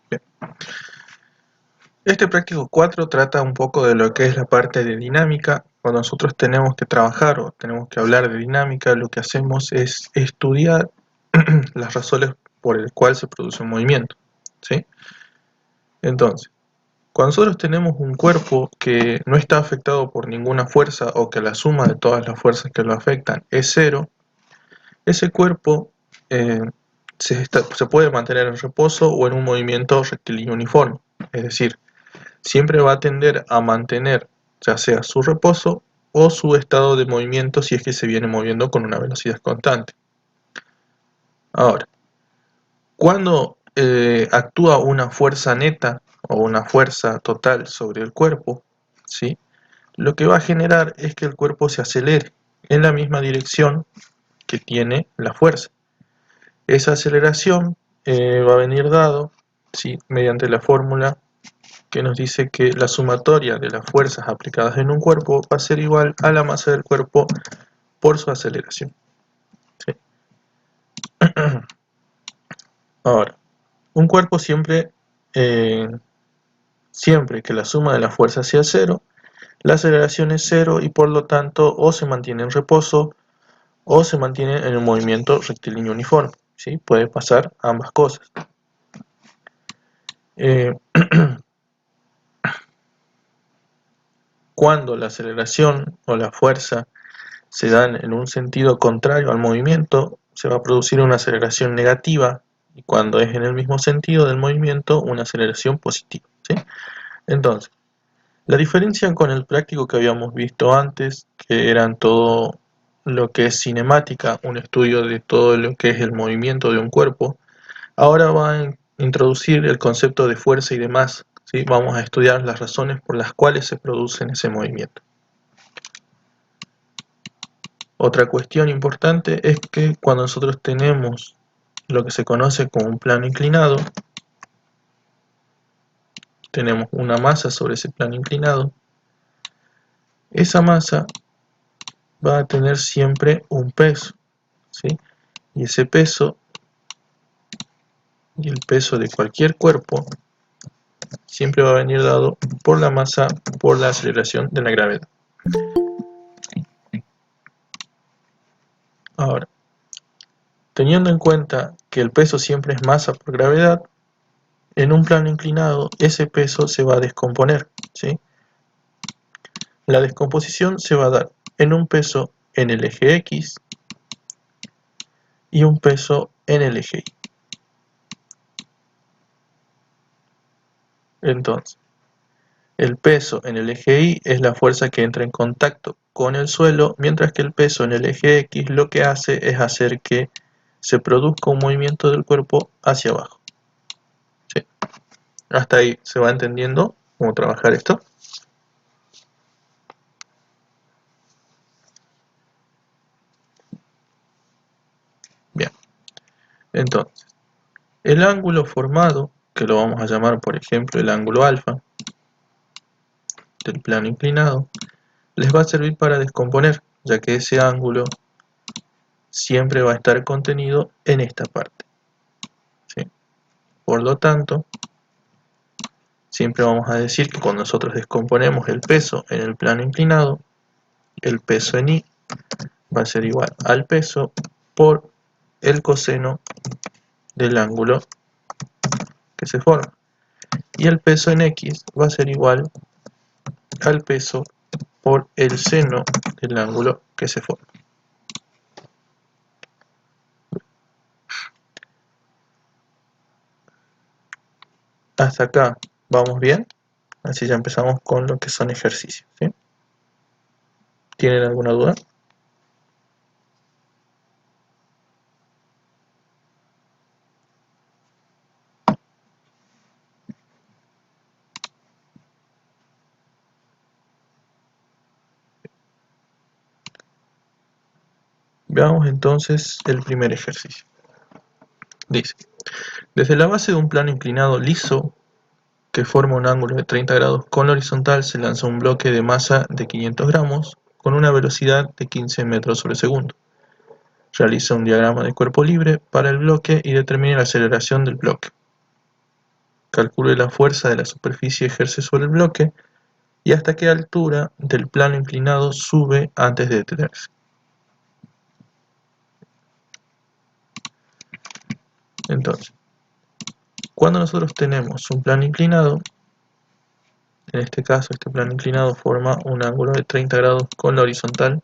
Bien. Este práctico 4 trata un poco de lo que es la parte de dinámica. Cuando nosotros tenemos que trabajar o tenemos que hablar de dinámica, lo que hacemos es estudiar las razones por el cual se produce un movimiento, ¿sí? Entonces, cuando nosotros tenemos un cuerpo que no está afectado por ninguna fuerza o que la suma de todas las fuerzas que lo afectan es cero, ese cuerpo se puede mantener en reposo o en un movimiento rectilíneo uniforme. Es decir, siempre va a tender a mantener ya sea su reposo o su estado de movimiento si es que se viene moviendo con una velocidad constante. Ahora, cuando actúa una fuerza neta o una fuerza total sobre el cuerpo, ¿sí? Lo que va a generar es que el cuerpo se acelere en la misma dirección que tiene la fuerza. Esa aceleración va a venir dado, ¿sí?, mediante la fórmula que nos dice que la sumatoria de las fuerzas aplicadas en un cuerpo va a ser igual a la masa del cuerpo por su aceleración, ¿sí? Ahora, un cuerpo siempre que la suma de las fuerzas sea cero, la aceleración es cero y por lo tanto o se mantiene en reposo o se mantiene en un movimiento rectilíneo uniforme, ¿sí? Puede pasar ambas cosas. Cuando la aceleración o la fuerza se dan en un sentido contrario al movimiento, se va a producir una aceleración negativa, y cuando es en el mismo sentido del movimiento, una aceleración positiva, ¿sí? Entonces, la diferencia con el práctico que habíamos visto antes, que eran todo lo que es cinemática, un estudio de todo lo que es el movimiento de un cuerpo, ahora va a introducir el concepto de fuerza y de masa, ¿sí? Vamos a estudiar las razones por las cuales se produce ese movimiento. Otra cuestión importante es que cuando nosotros tenemos lo que se conoce como un plano inclinado, tenemos una masa sobre ese plano inclinado, esa masa va a tener siempre un peso, ¿sí? Y ese peso y el peso de cualquier cuerpo siempre va a venir dado por la masa por la aceleración de la gravedad. Ahora, teniendo en cuenta que el peso siempre es masa por gravedad, en un plano inclinado ese peso se va a descomponer, ¿sí? La descomposición se va a dar en un peso en el eje X y un peso en el eje Y. Entonces, el peso en el eje Y es la fuerza que entra en contacto con el suelo, mientras que el peso en el eje X lo que hace es hacer que se produzca un movimiento del cuerpo hacia abajo, ¿sí? Hasta ahí se va entendiendo cómo trabajar esto. Bien, entonces, el ángulo formado, que lo vamos a llamar por ejemplo el ángulo alfa del plano inclinado, les va a servir para descomponer, ya que ese ángulo siempre va a estar contenido en esta parte, ¿sí? Por lo tanto, siempre vamos a decir que cuando nosotros descomponemos el peso en el plano inclinado, el peso en Y va a ser igual al peso por el coseno del ángulo que se forma. Y el peso en X va a ser igual al peso por el seno del ángulo que se forma. Hasta acá vamos bien. Así ya empezamos con lo que son ejercicios, ¿sí? ¿Tienen alguna duda? Veamos entonces el primer ejercicio. Dice, desde la base de un plano inclinado liso que forma un ángulo de 30 grados con la horizontal se lanza un bloque de masa de 500 gramos con una velocidad de 15 metros sobre segundo. Realiza un diagrama de cuerpo libre para el bloque y determine la aceleración del bloque. calcule la fuerza de la superficie ejerce sobre el bloque y hasta qué altura del plano inclinado sube antes de detenerse. Entonces, cuando nosotros tenemos un plano inclinado, en este caso este plano inclinado forma un ángulo de 30 grados con la horizontal,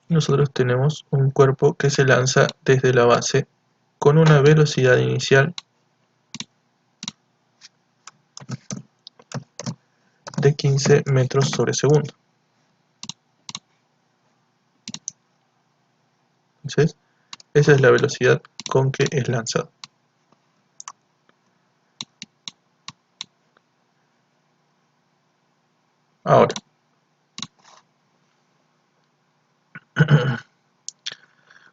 nosotros tenemos un cuerpo que se lanza desde la base con una velocidad inicial de 15 metros sobre segundo. Entonces, esa es la velocidad con que es lanzado. Ahora,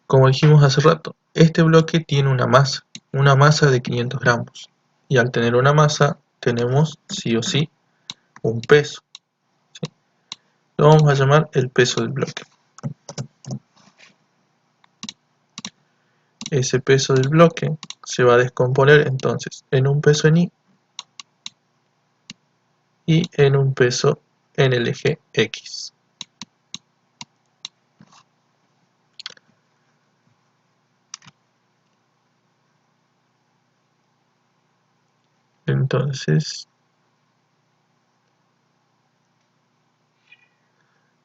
como dijimos hace rato, este bloque tiene una masa de 500 gramos. Y al tener una masa, tenemos sí o sí un peso. ¿Sí? Lo vamos a llamar el peso del bloque. Ese peso del bloque se va a descomponer entonces en un peso en Y y en un peso en el eje X. Entonces,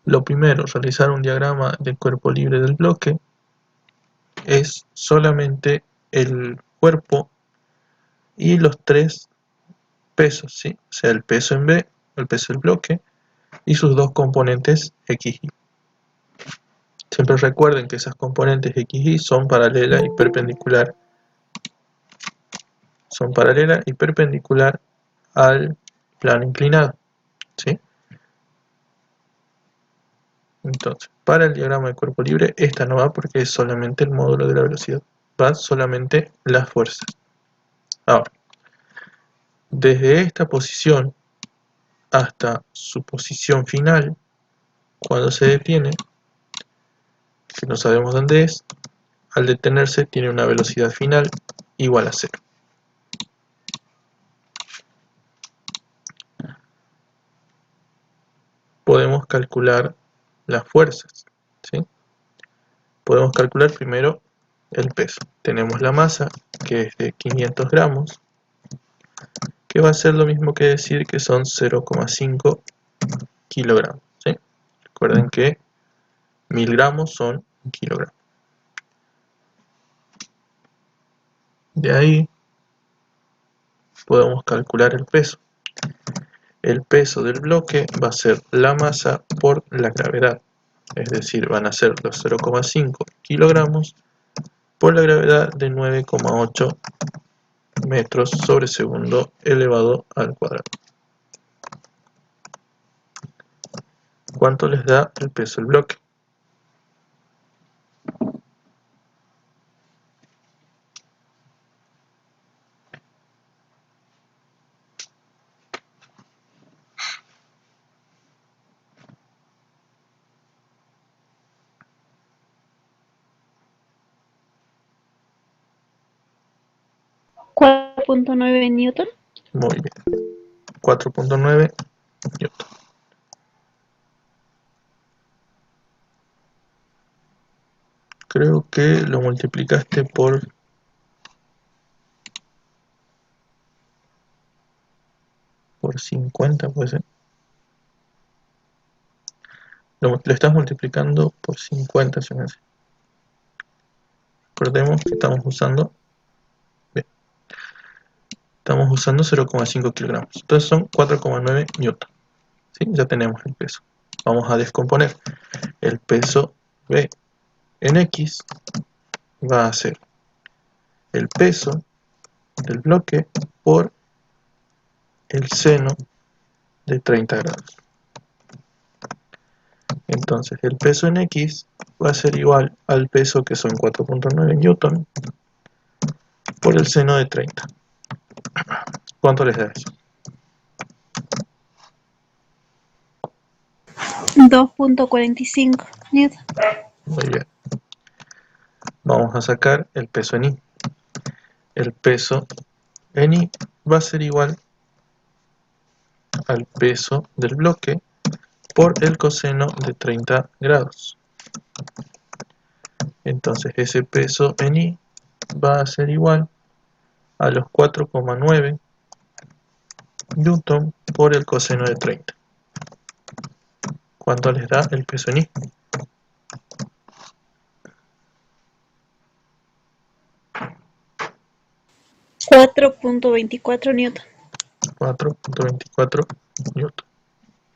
lo primero, realizar un diagrama del cuerpo libre del bloque es solamente el cuerpo y los tres pesos, ¿sí? O sea, el peso en B, el peso del bloque y sus dos componentes X y. Siempre recuerden que esas componentes X y son paralelas y perpendicular. Son paralelas y perpendicular al plano inclinado, ¿sí? Entonces, para el diagrama de cuerpo libre, esta no va porque es solamente el módulo de la velocidad. Va solamente las fuerzas. Ahora, desde esta posición hasta su posición final, cuando se detiene, que no sabemos dónde es, al detenerse tiene una velocidad final igual a 0. Podemos calcular las fuerzas, ¿sí? Podemos calcular primero el peso. Tenemos la masa, que es de 500 gramos, que va a ser lo mismo que decir que son 0,5 kilogramos, ¿sí? Recuerden que 1000 gramos son 1 kilogramo. De ahí podemos calcular el peso. El peso del bloque va a ser la masa por la gravedad. Es decir, van a ser los 0,5 kilogramos por la gravedad de 9,8 metros sobre segundo elevado al cuadrado. ¿Cuánto les da el peso del bloque? ¿4.9 Newton? Muy bien. 4.9 Newton. Creo que lo multiplicaste por 50, puede ser. Lo estás multiplicando por 50, se me hace. Recordemos que estamos usando 0,5 kilogramos. Entonces son 4,9 newton. ¿Sí? Ya tenemos el peso. Vamos a descomponer. El peso B en X va a ser el peso del bloque por el seno de 30 grados. Entonces el peso en X va a ser igual al peso, que son 4.9 newton, por el seno de 30. ¿Cuánto les da eso? 2.45 Newton. Muy bien. vamos a sacar el peso en Y. El peso en Y va a ser igual al peso del bloque por el coseno de 30 grados. Entonces ese peso en Y va a ser igual a los 4,9 newton por el coseno de 30. ¿Cuánto les da el peso en Y? 4.24 newton. 4,24 newton.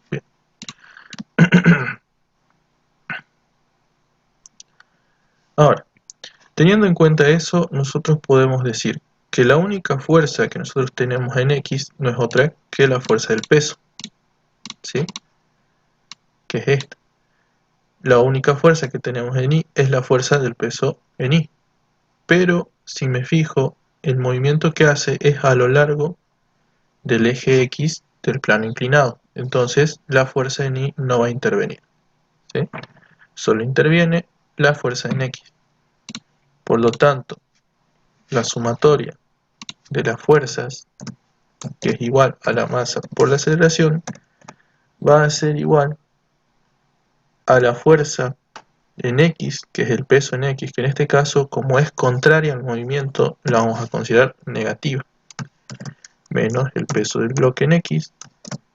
Bien. Ahora, teniendo en cuenta eso, nosotros podemos decir que la única fuerza que nosotros tenemos en X no es otra que la fuerza del peso, ¿sí? Que es esta. La única fuerza que tenemos en Y es la fuerza del peso en Y. Pero si me fijo, el movimiento que hace es a lo largo del eje X del plano inclinado. Entonces la fuerza en Y no va a intervenir, ¿sí? Solo interviene la fuerza en X. Por lo tanto, la sumatoria de las fuerzas, que es igual a la masa por la aceleración, va a ser igual a la fuerza en X, que es el peso en X, que en este caso, como es contraria al movimiento, la vamos a considerar negativa, menos el peso del bloque en X,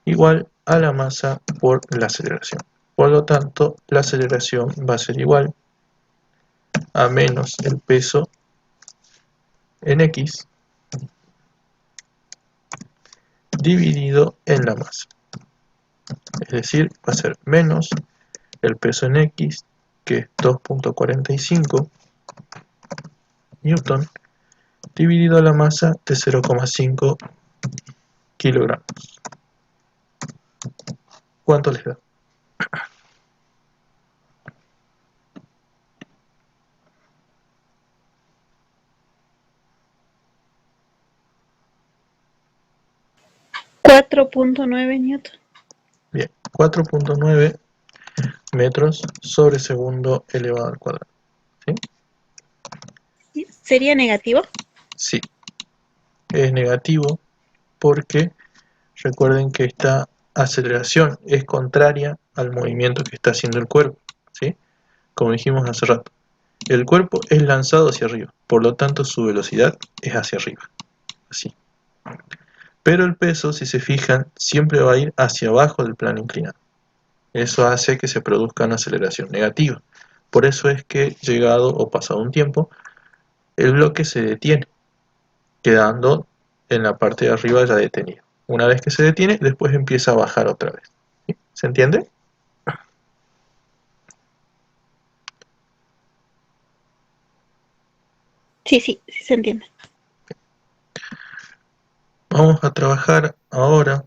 igual a la masa por la aceleración. Por lo tanto, la aceleración va a ser igual a menos el peso en X dividido en la masa. Es decir, va a ser menos el peso en X, que es 2.45 newton, dividido la masa de 0,5 kilogramos. ¿Cuánto les da? $4.9 newton. Bien, 4.9 metros sobre segundo elevado al cuadrado. ¿Sí? ¿Sería negativo? Sí, es negativo porque recuerden que esta aceleración es contraria al movimiento que está haciendo el cuerpo, ¿sí? Como dijimos hace rato, el cuerpo es lanzado hacia arriba, por lo tanto su velocidad es hacia arriba, así. Pero el peso, si se fijan, siempre va a ir hacia abajo del plano inclinado. Eso hace que se produzca una aceleración negativa. Por eso es que, llegado o pasado un tiempo, el bloque se detiene, quedando en la parte de arriba ya detenido. Una vez que se detiene, después empieza a bajar otra vez. ¿Sí? ¿Se entiende? Sí, sí, sí se entiende. Vamos a trabajar ahora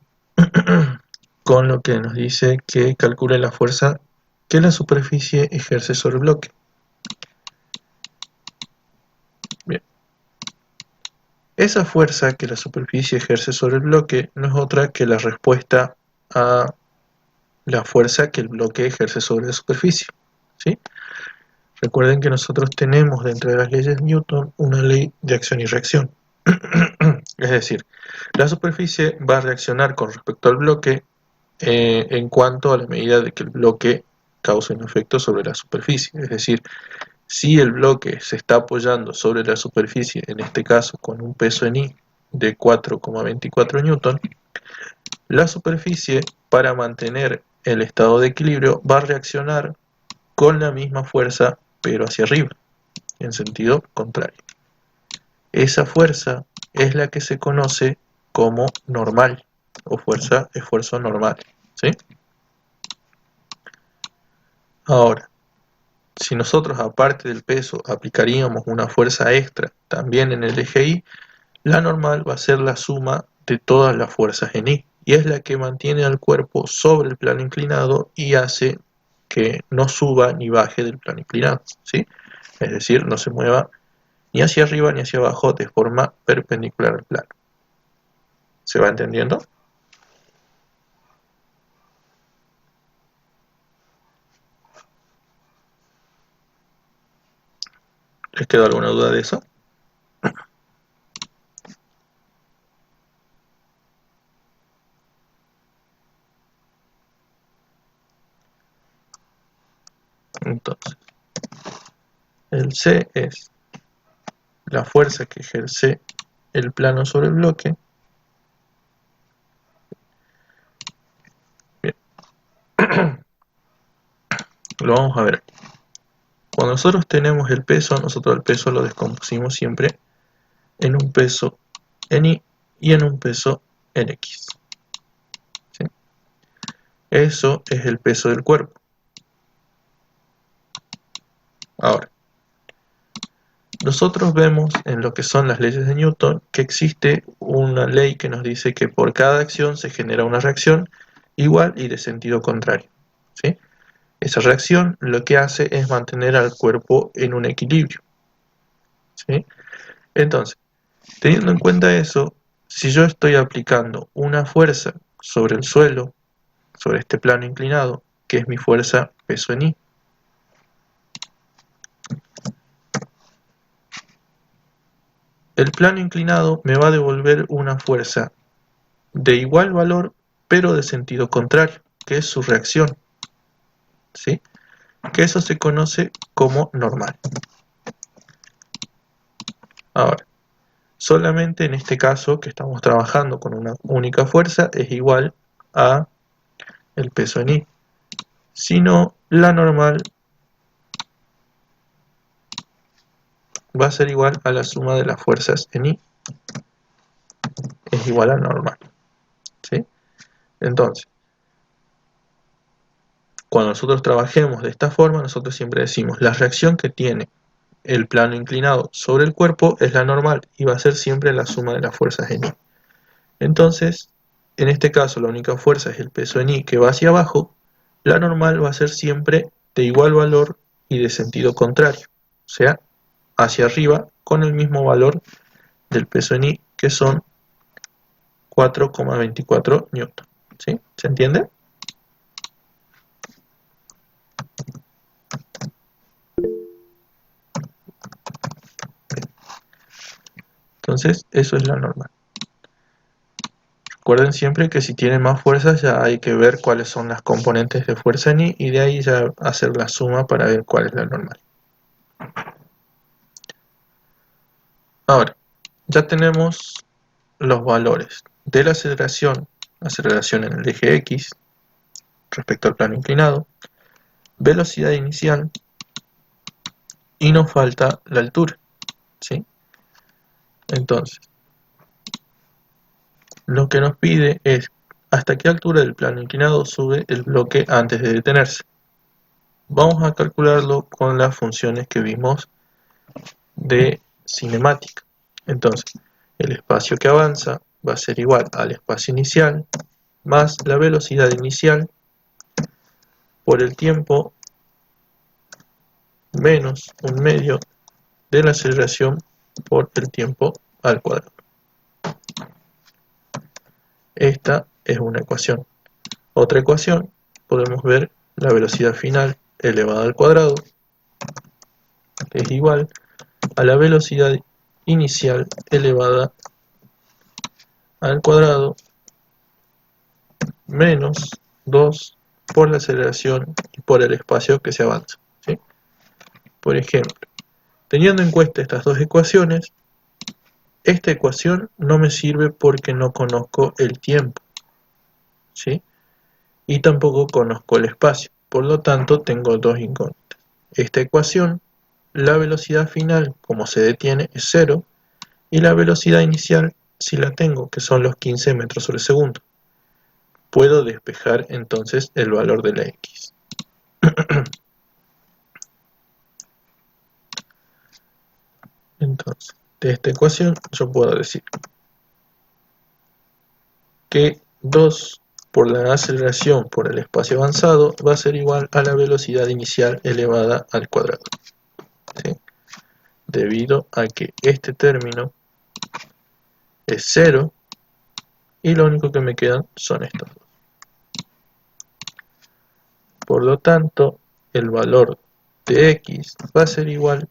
con lo que nos dice que calcule la fuerza que la superficie ejerce sobre el bloque. Bien. Esa fuerza que la superficie ejerce sobre el bloque no es otra que la respuesta a la fuerza que el bloque ejerce sobre la superficie, ¿sí? Recuerden que nosotros tenemos dentro de las leyes de Newton una ley de acción y reacción. Es decir, la superficie va a reaccionar con respecto al bloque en cuanto a la medida de que el bloque cause un efecto sobre la superficie. Es decir, si el bloque se está apoyando sobre la superficie, en este caso con un peso en I de 4,24 newton, la superficie, para mantener el estado de equilibrio, va a reaccionar con la misma fuerza, pero hacia arriba, en sentido contrario. Esa fuerza es la que se conoce como normal, o esfuerzo normal, ¿sí? Ahora, si nosotros aparte del peso aplicaríamos una fuerza extra también en el eje Y, la normal va a ser la suma de todas las fuerzas en Y, y es la que mantiene al cuerpo sobre el plano inclinado y hace que no suba ni baje del plano inclinado, ¿sí? Es decir, no se mueva ni hacia arriba ni hacia abajo de forma perpendicular al plano. ¿Se va entendiendo? ¿Les quedó alguna duda de eso? Entonces, el C es la fuerza que ejerce el plano sobre el bloque. Bien. Lo vamos a ver aquí. Cuando nosotros tenemos el peso, nosotros el peso lo descompusimos siempre en un peso en Y y en un peso en X. ¿Sí? Eso es el peso del cuerpo. Ahora, nosotros vemos en lo que son las leyes de Newton que existe una ley que nos dice que por cada acción se genera una reacción igual y de sentido contrario. ¿Sí? Esa reacción lo que hace es mantener al cuerpo en un equilibrio. ¿Sí? Entonces, teniendo en cuenta eso, si yo estoy aplicando una fuerza sobre el suelo, sobre este plano inclinado, que es mi fuerza peso en Y, el plano inclinado me va a devolver una fuerza de igual valor, pero de sentido contrario, que es su reacción. ¿Sí? Que eso se conoce como normal. Ahora, solamente en este caso que estamos trabajando con una única fuerza es igual a el peso en Y. Si no, la normal va a ser igual a la suma de las fuerzas en Y. Es igual a normal. ¿Sí? Entonces, cuando nosotros trabajemos de esta forma, nosotros siempre decimos la reacción que tiene el plano inclinado sobre el cuerpo es la normal y va a ser siempre la suma de las fuerzas en Y. Entonces, en este caso la única fuerza es el peso en Y que va hacia abajo, la normal va a ser siempre de igual valor y de sentido contrario, o sea, hacia arriba con el mismo valor del peso en Y que son 4,24 newton. ¿Sí? ¿Se entiende? Entonces, eso es la normal. Recuerden siempre que si tienen más fuerzas ya hay que ver cuáles son las componentes de fuerza en Y de ahí ya hacer la suma para ver cuál es la normal. Ahora, ya tenemos los valores de la aceleración en el eje X respecto al plano inclinado, velocidad inicial y nos falta la altura. ¿Sí? Entonces, lo que nos pide es hasta qué altura del plano inclinado sube el bloque antes de detenerse. Vamos a calcularlo con las funciones que vimos de cinemática. Entonces, el espacio que avanza va a ser igual al espacio inicial más la velocidad inicial por el tiempo menos un medio de la aceleración por el tiempo al cuadrado. Esta es una ecuación. Otra ecuación, podemos ver la velocidad final elevada al cuadrado, que es igual a la velocidad inicial elevada al cuadrado menos 2 por la aceleración y por el espacio que se avanza. ¿Sí? Por ejemplo, teniendo en cuenta estas dos ecuaciones, esta ecuación no me sirve porque no conozco el tiempo, ¿sí? Y tampoco conozco el espacio, por lo tanto tengo dos incógnitas. Esta ecuación, la velocidad final, como se detiene, es 0, y la velocidad inicial, si la tengo, que son los 15 metros sobre segundo. Puedo despejar entonces el valor de la X. Entonces, de esta ecuación yo puedo decir que 2 por la aceleración por el espacio avanzado va a ser igual a la velocidad inicial elevada al cuadrado. ¿Sí? Debido a que este término es 0 y lo único que me quedan son estos dos. Por lo tanto, el valor de X va a ser igual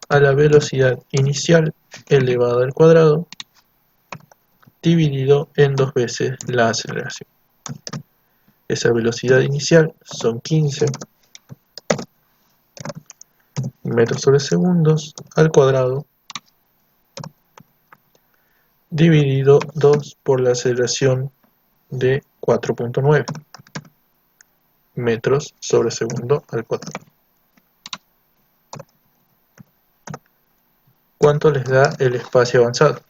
a la velocidad inicial elevada al cuadrado dividido en 2 veces la aceleración. Esa velocidad inicial son 15 metros sobre segundos al cuadrado dividido 2 por la aceleración de 4.9 metros sobre segundo al cuadrado. ¿Cuánto les da el espacio avanzado?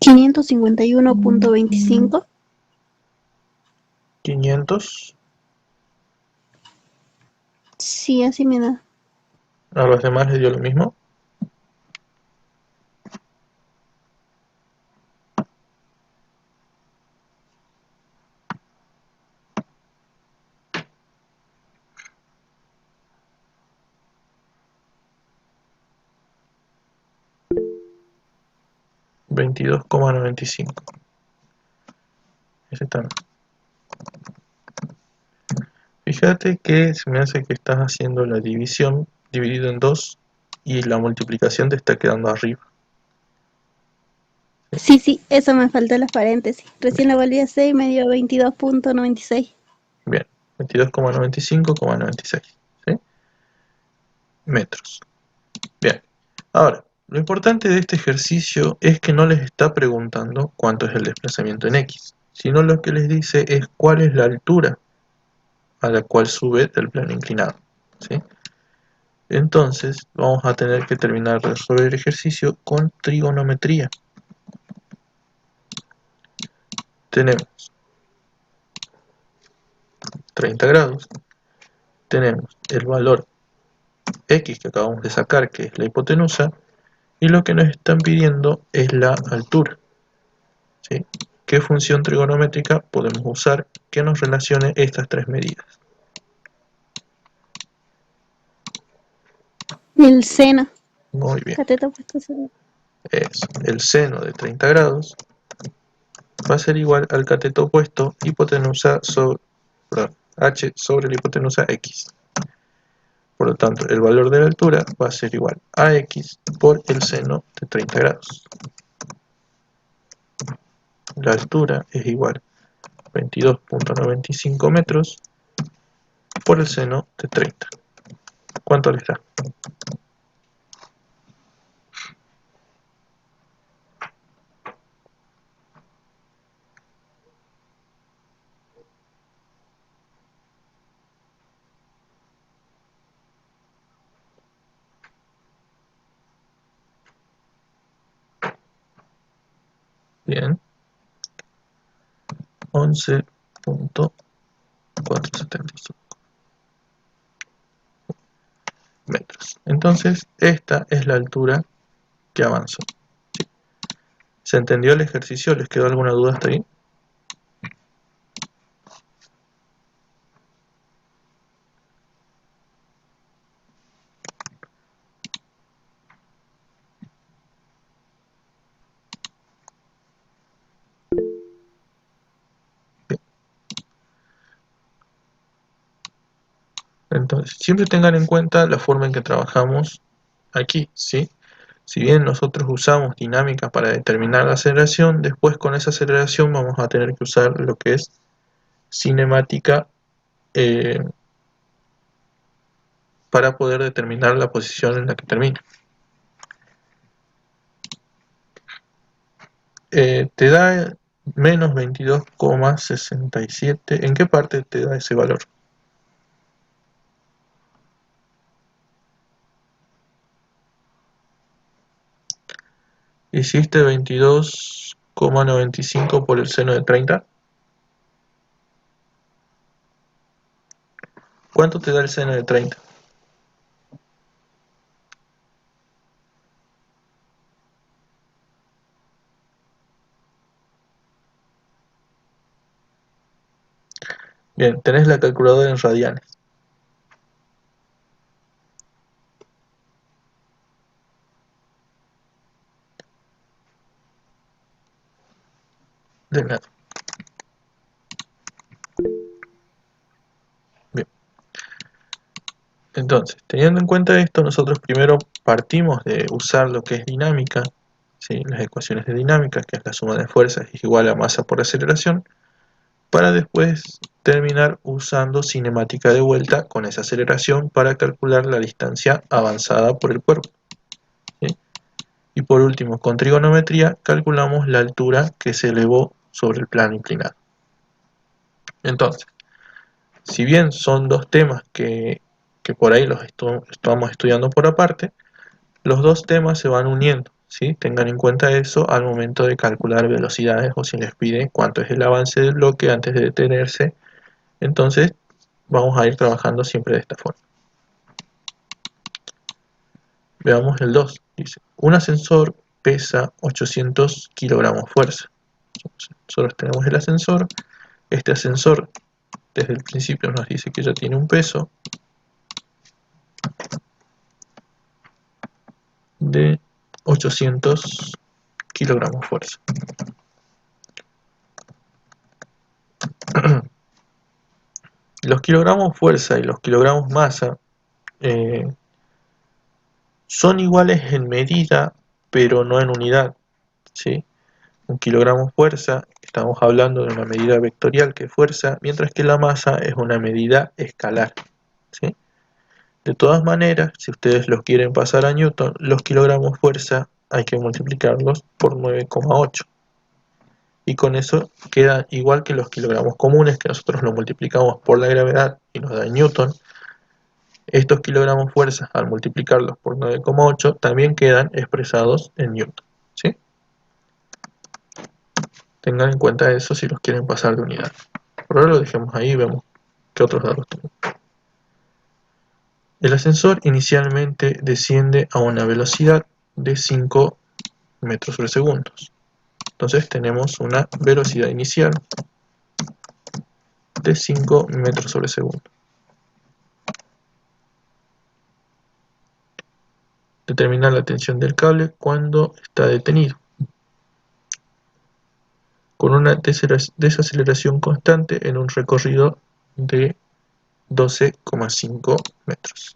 $551.25. 500. Sí, así me da. A los demás les dio lo mismo. $22,95. Ese también. Fíjate que se me hace que estás haciendo la división dividido en 2 y la multiplicación te está quedando arriba. Sí, eso me faltó las paréntesis. Recién la volví a hacer y me dio 22.96. Bien, 22,95,96, ¿sí? Metros. Bien, ahora, lo importante de este ejercicio es que no les está preguntando cuánto es el desplazamiento en X, sino lo que les dice es cuál es la altura a la cual sube del plano inclinado, ¿sí? Entonces, vamos a tener que terminar de resolver el ejercicio con trigonometría. Tenemos 30 grados, tenemos el valor X que acabamos de sacar, que es la hipotenusa, y lo que nos están pidiendo es la altura, ¿sí? ¿Qué función trigonométrica podemos usar que nos relacione estas tres medidas? El seno. Muy bien, Cateto puesto seno. eso. El seno de 30 grados va a ser igual al cateto opuesto hipotenusa sobre, perdón, h sobre la hipotenusa x. Por lo tanto, el valor de la altura va a ser igual a x por el seno de 30 grados. La altura es igual a 22.95 metros por el seno de 30. ¿Cuánto les da? Bien, 11.475 metros. Entonces, esta es la altura que avanzó. ¿Sí? ¿Se entendió el ejercicio? ¿Les quedó alguna duda hasta ahí? Bien. Entonces, siempre tengan en cuenta la forma en que trabajamos aquí, ¿sí? Si bien nosotros usamos dinámica para determinar la aceleración, después con esa aceleración vamos a tener que usar lo que es cinemática para poder determinar la posición en la que termina. Te da menos 22,67. ¿En qué parte te da ese valor? Hiciste 22,95 por el seno de 30. ¿Cuánto te da el seno de 30? Bien, tenés la calculadora en radianes. De nada. Bien. Entonces, teniendo en cuenta esto, nosotros primero partimos de usar lo que es dinámica, ¿sí? Las ecuaciones de dinámica, que es la suma de fuerzas es igual a masa por aceleración, para después terminar usando cinemática de vuelta con esa aceleración para calcular la distancia avanzada por el cuerpo, ¿sí? Y por último, con trigonometría calculamos la altura que se elevó sobre el plano inclinado. Entonces, si bien son dos temas que por ahí los estamos estudiando por aparte, los dos temas se van uniendo, ¿sí? Tengan en cuenta eso al momento de calcular velocidades o si les piden cuánto es el avance del bloque antes de detenerse. Entonces, vamos a ir trabajando siempre de esta forma. Veamos el 2. Dice, un ascensor pesa 800 kilogramos fuerza. Nosotros tenemos el ascensor. Este ascensor desde el principio nos dice que ya tiene un peso de 800 kilogramos fuerza. Los kilogramos fuerza y los kilogramos masa son iguales en medida, pero no en unidad, ¿sí? Un kilogramo fuerza, estamos hablando de una medida vectorial que es fuerza, mientras que la masa es una medida escalar, ¿sí? De todas maneras, si ustedes los quieren pasar a Newton, los kilogramos fuerza hay que multiplicarlos por 9,8. Y con eso queda igual que los kilogramos comunes, que nosotros lo multiplicamos por la gravedad y nos da Newton. Estos kilogramos fuerza, al multiplicarlos por 9,8, también quedan expresados en Newton, ¿sí? Tengan en cuenta eso si los quieren pasar de unidad. Por ahora lo dejemos ahí y vemos qué otros datos tenemos. El ascensor inicialmente desciende a una velocidad de 5 metros sobre segundo. Entonces tenemos una velocidad inicial de 5 metros sobre segundo. Determinar la tensión del cable cuando está detenido, con una desaceleración constante en un recorrido de 12,5 metros.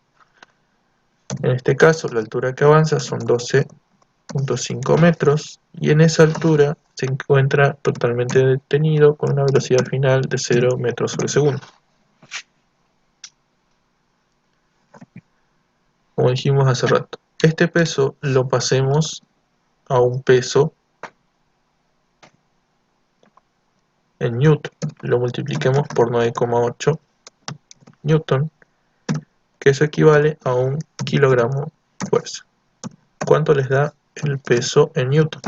En este caso, la altura que avanza son 12,5 metros y en esa altura se encuentra totalmente detenido con una velocidad final de 0 metros sobre segundo. Como dijimos hace rato, este peso lo pasemos a un peso en Newton, lo multipliquemos por 9,8 Newton, que eso equivale a un kilogramo de fuerza. ¿Cuánto les da el peso en Newton?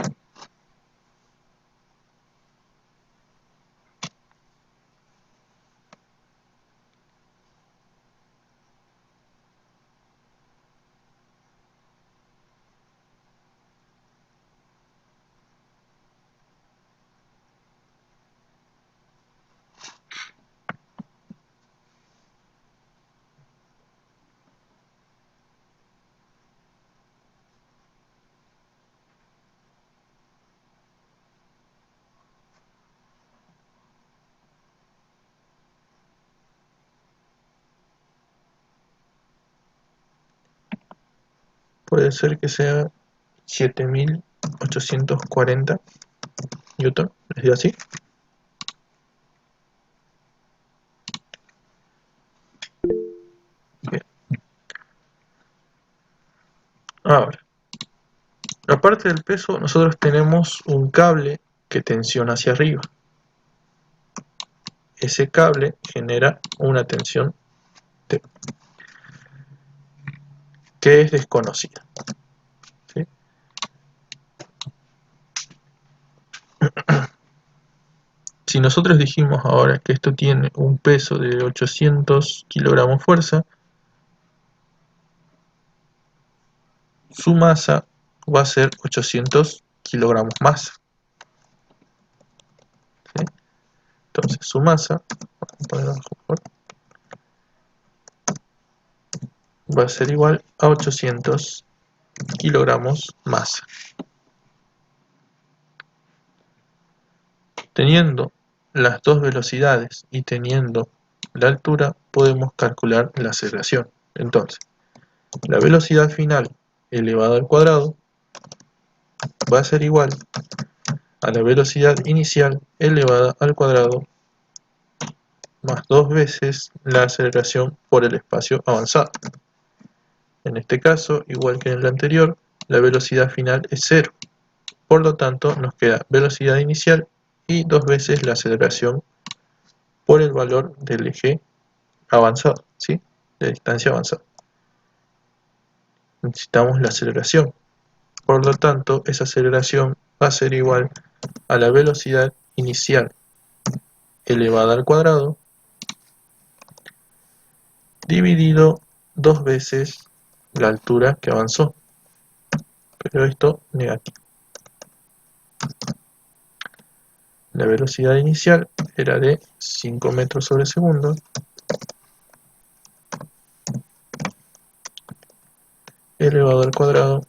Puede ser que sea 7840 Newton, ¿les dio así? Bien. Ahora, aparte del peso, nosotros tenemos un cable que tensiona hacia arriba. Ese cable genera una tensión T, que es desconocida, ¿sí? Si nosotros dijimos ahora que esto tiene un peso de 800 kilogramos fuerza, su masa va a ser 800 kilogramos masa, ¿sí? Entonces su masa va poner abajo, por favor, va a ser igual a 800 kilogramos masa. Teniendo las dos velocidades y teniendo la altura, podemos calcular la aceleración. Entonces, la velocidad final elevada al cuadrado va a ser igual a la velocidad inicial elevada al cuadrado más 2 veces la aceleración por el espacio avanzado. En este caso, igual que en el anterior, la velocidad final es 0. Por lo tanto, nos queda velocidad inicial y 2 veces la aceleración por el valor del eje avanzado, ¿sí? De distancia avanzada. Necesitamos la aceleración. Por lo tanto, esa aceleración va a ser igual a la velocidad inicial elevada al cuadrado dividido 2 veces la altura que avanzó, pero esto negativo. La velocidad inicial era de 5 metros sobre segundo elevado al cuadrado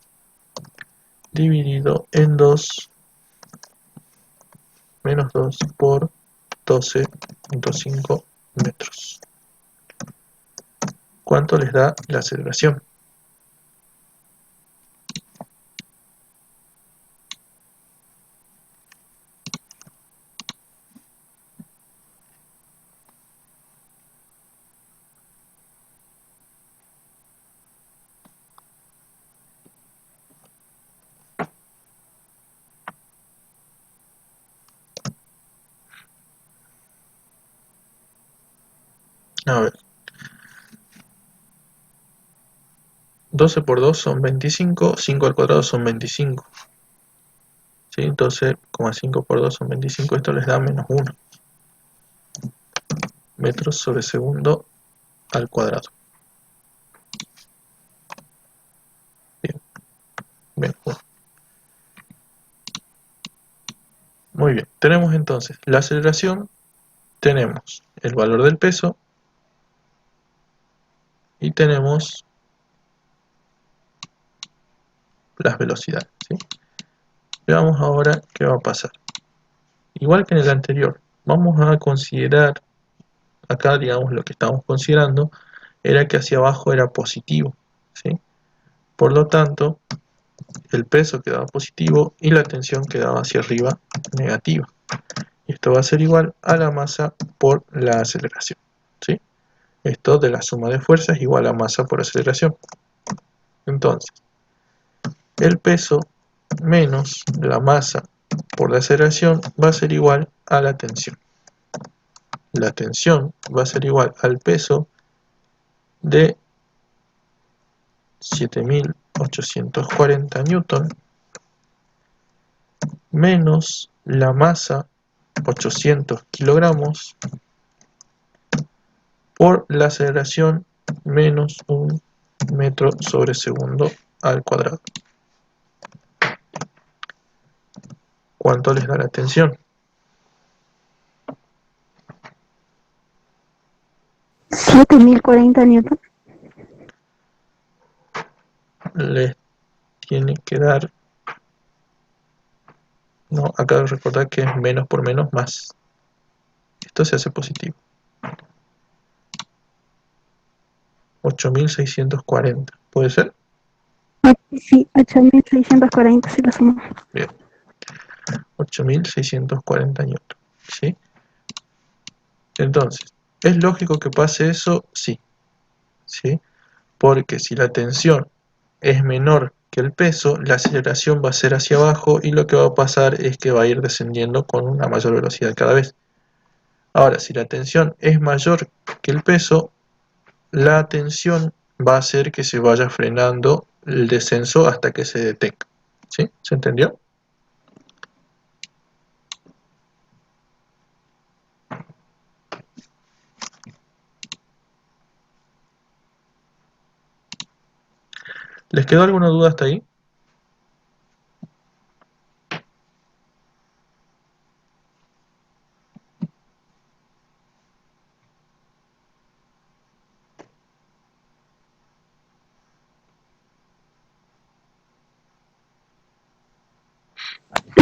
dividido en 2 menos 2 por 12.5 metros. ¿Cuánto les da la aceleración? A ver, 12 por 2 son 25, 5 al cuadrado son 25. ¿Sí? 12,5 por 2 son 25, esto les da menos 1 metros sobre segundo al cuadrado. Bien, menos 1. Muy bien, tenemos entonces la aceleración, tenemos el valor del peso y tenemos las velocidades, ¿sí? Veamos ahora qué va a pasar. Igual que en el anterior, vamos a considerar, acá digamos lo que estamos considerando, era que hacia abajo era positivo, ¿sí? Por lo tanto, el peso quedaba positivo y la tensión quedaba hacia arriba negativa. Y esto va a ser igual a la masa por la aceleración, ¿sí? Esto de la suma de fuerzas igual a masa por aceleración. Entonces, el peso menos la masa por la aceleración va a ser igual a la tensión. La tensión va a ser igual al peso de 7.840 newton menos la masa 800 kilogramos por la aceleración menos 1 metro sobre segundo al cuadrado. ¿Cuánto les da la tensión? 7040 newton. Les tiene que dar... No, acá recordar que es menos por menos más. Esto se hace positivo. 8.640. ¿Puede ser? Sí, 8640 si lo sumamos. Bien. 8.640 newton. ¿Sí? Entonces, ¿es lógico que pase eso? Sí. ¿Sí? Porque si la tensión es menor que el peso, la aceleración va a ser hacia abajo y lo que va a pasar es que va a ir descendiendo con una mayor velocidad cada vez. Ahora, si la tensión es mayor que el peso, la tensión va a hacer que se vaya frenando el descenso hasta que se detenga. ¿Sí? ¿Se entendió? ¿Les quedó alguna duda hasta ahí?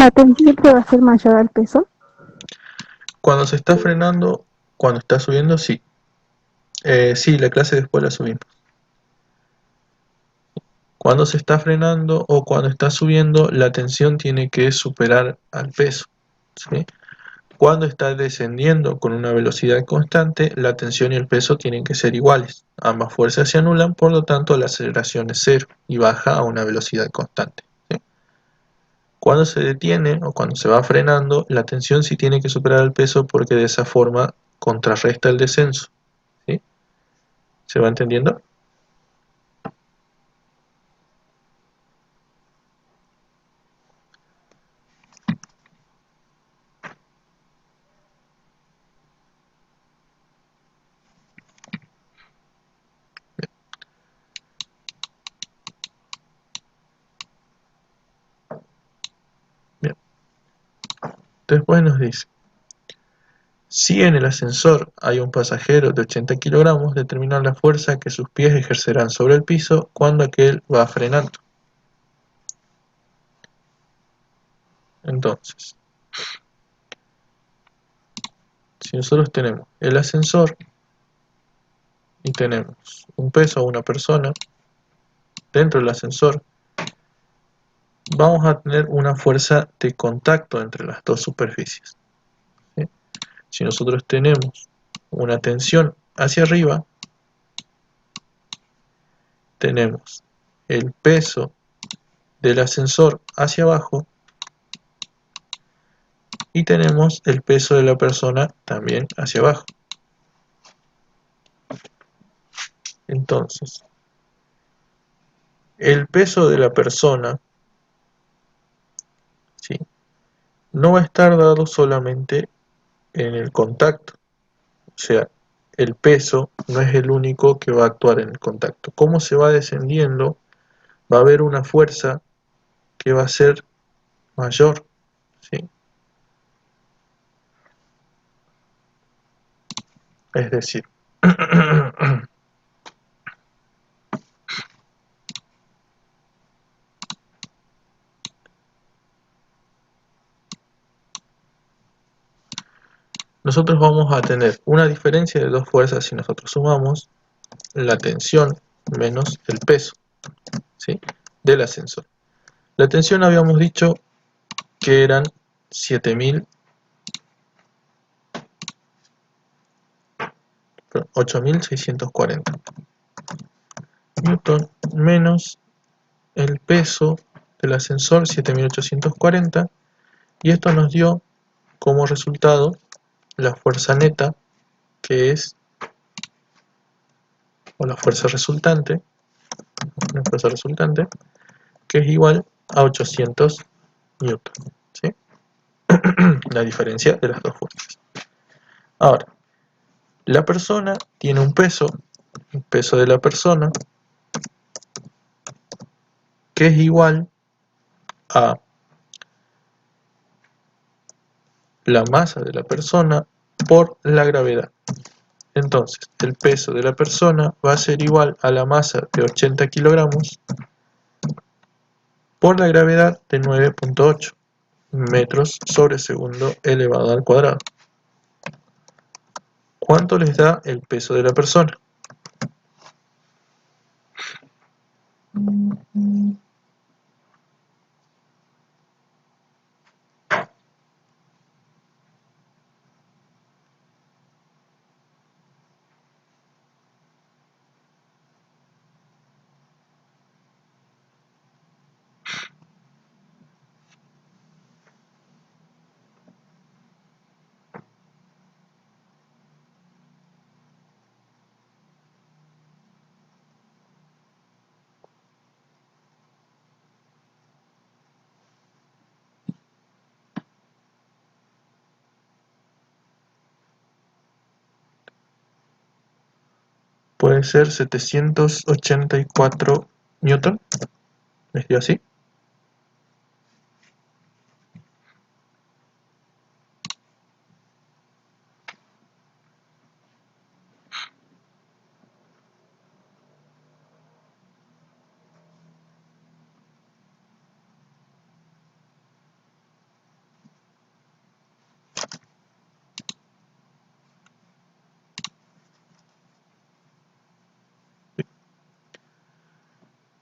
La tensión siempre va a ser mayor al peso. Cuando se está frenando, cuando está subiendo, sí. Sí, la clase después la subimos. Cuando se está frenando o cuando está subiendo, la tensión tiene que superar al peso, ¿sí? Cuando está descendiendo con una velocidad constante, la tensión y el peso tienen que ser iguales. Ambas fuerzas se anulan, por lo tanto la aceleración es cero y baja a una velocidad constante, ¿sí? Cuando se detiene o cuando se va frenando, la tensión sí tiene que superar al peso porque de esa forma contrarresta el descenso, ¿sí? ¿Se va entendiendo? Bien. Después nos dice: si en el ascensor hay un pasajero de 80 kilogramos, determinar la fuerza que sus pies ejercerán sobre el piso cuando aquel va frenando. Entonces, si nosotros tenemos el ascensor y tenemos un peso o una persona dentro del ascensor, vamos a tener una fuerza de contacto entre las dos superficies, ¿sí? Si nosotros tenemos una tensión hacia arriba, tenemos el peso del ascensor hacia abajo y tenemos el peso de la persona también hacia abajo. Entonces, el peso de la persona, ¿sí?, no va a estar dado solamente en el contacto. O sea, el peso no es el único que va a actuar en el contacto. Como se va descendiendo, va a haber una fuerza que va a ser mayor, ¿sí? Es decir, nosotros vamos a tener una diferencia de dos fuerzas si nosotros sumamos la tensión menos el peso, ¿sí?, del ascensor. La tensión habíamos dicho que eran 8.640 newton menos el peso del ascensor, 7.840, y esto nos dio como resultado la fuerza neta, que es, o la fuerza resultante, que es igual a 800 newton, ¿sí? La diferencia de las dos fuerzas. Ahora, la persona tiene un peso, el peso de la persona, que es igual a la masa de la persona por la gravedad. Entonces, el peso de la persona va a ser igual a la masa de 80 kilogramos por la gravedad de 9.8 metros sobre segundo elevado al cuadrado. ¿Cuánto les da el peso de la persona? Puede ser 784 newton. ¿Les dio así?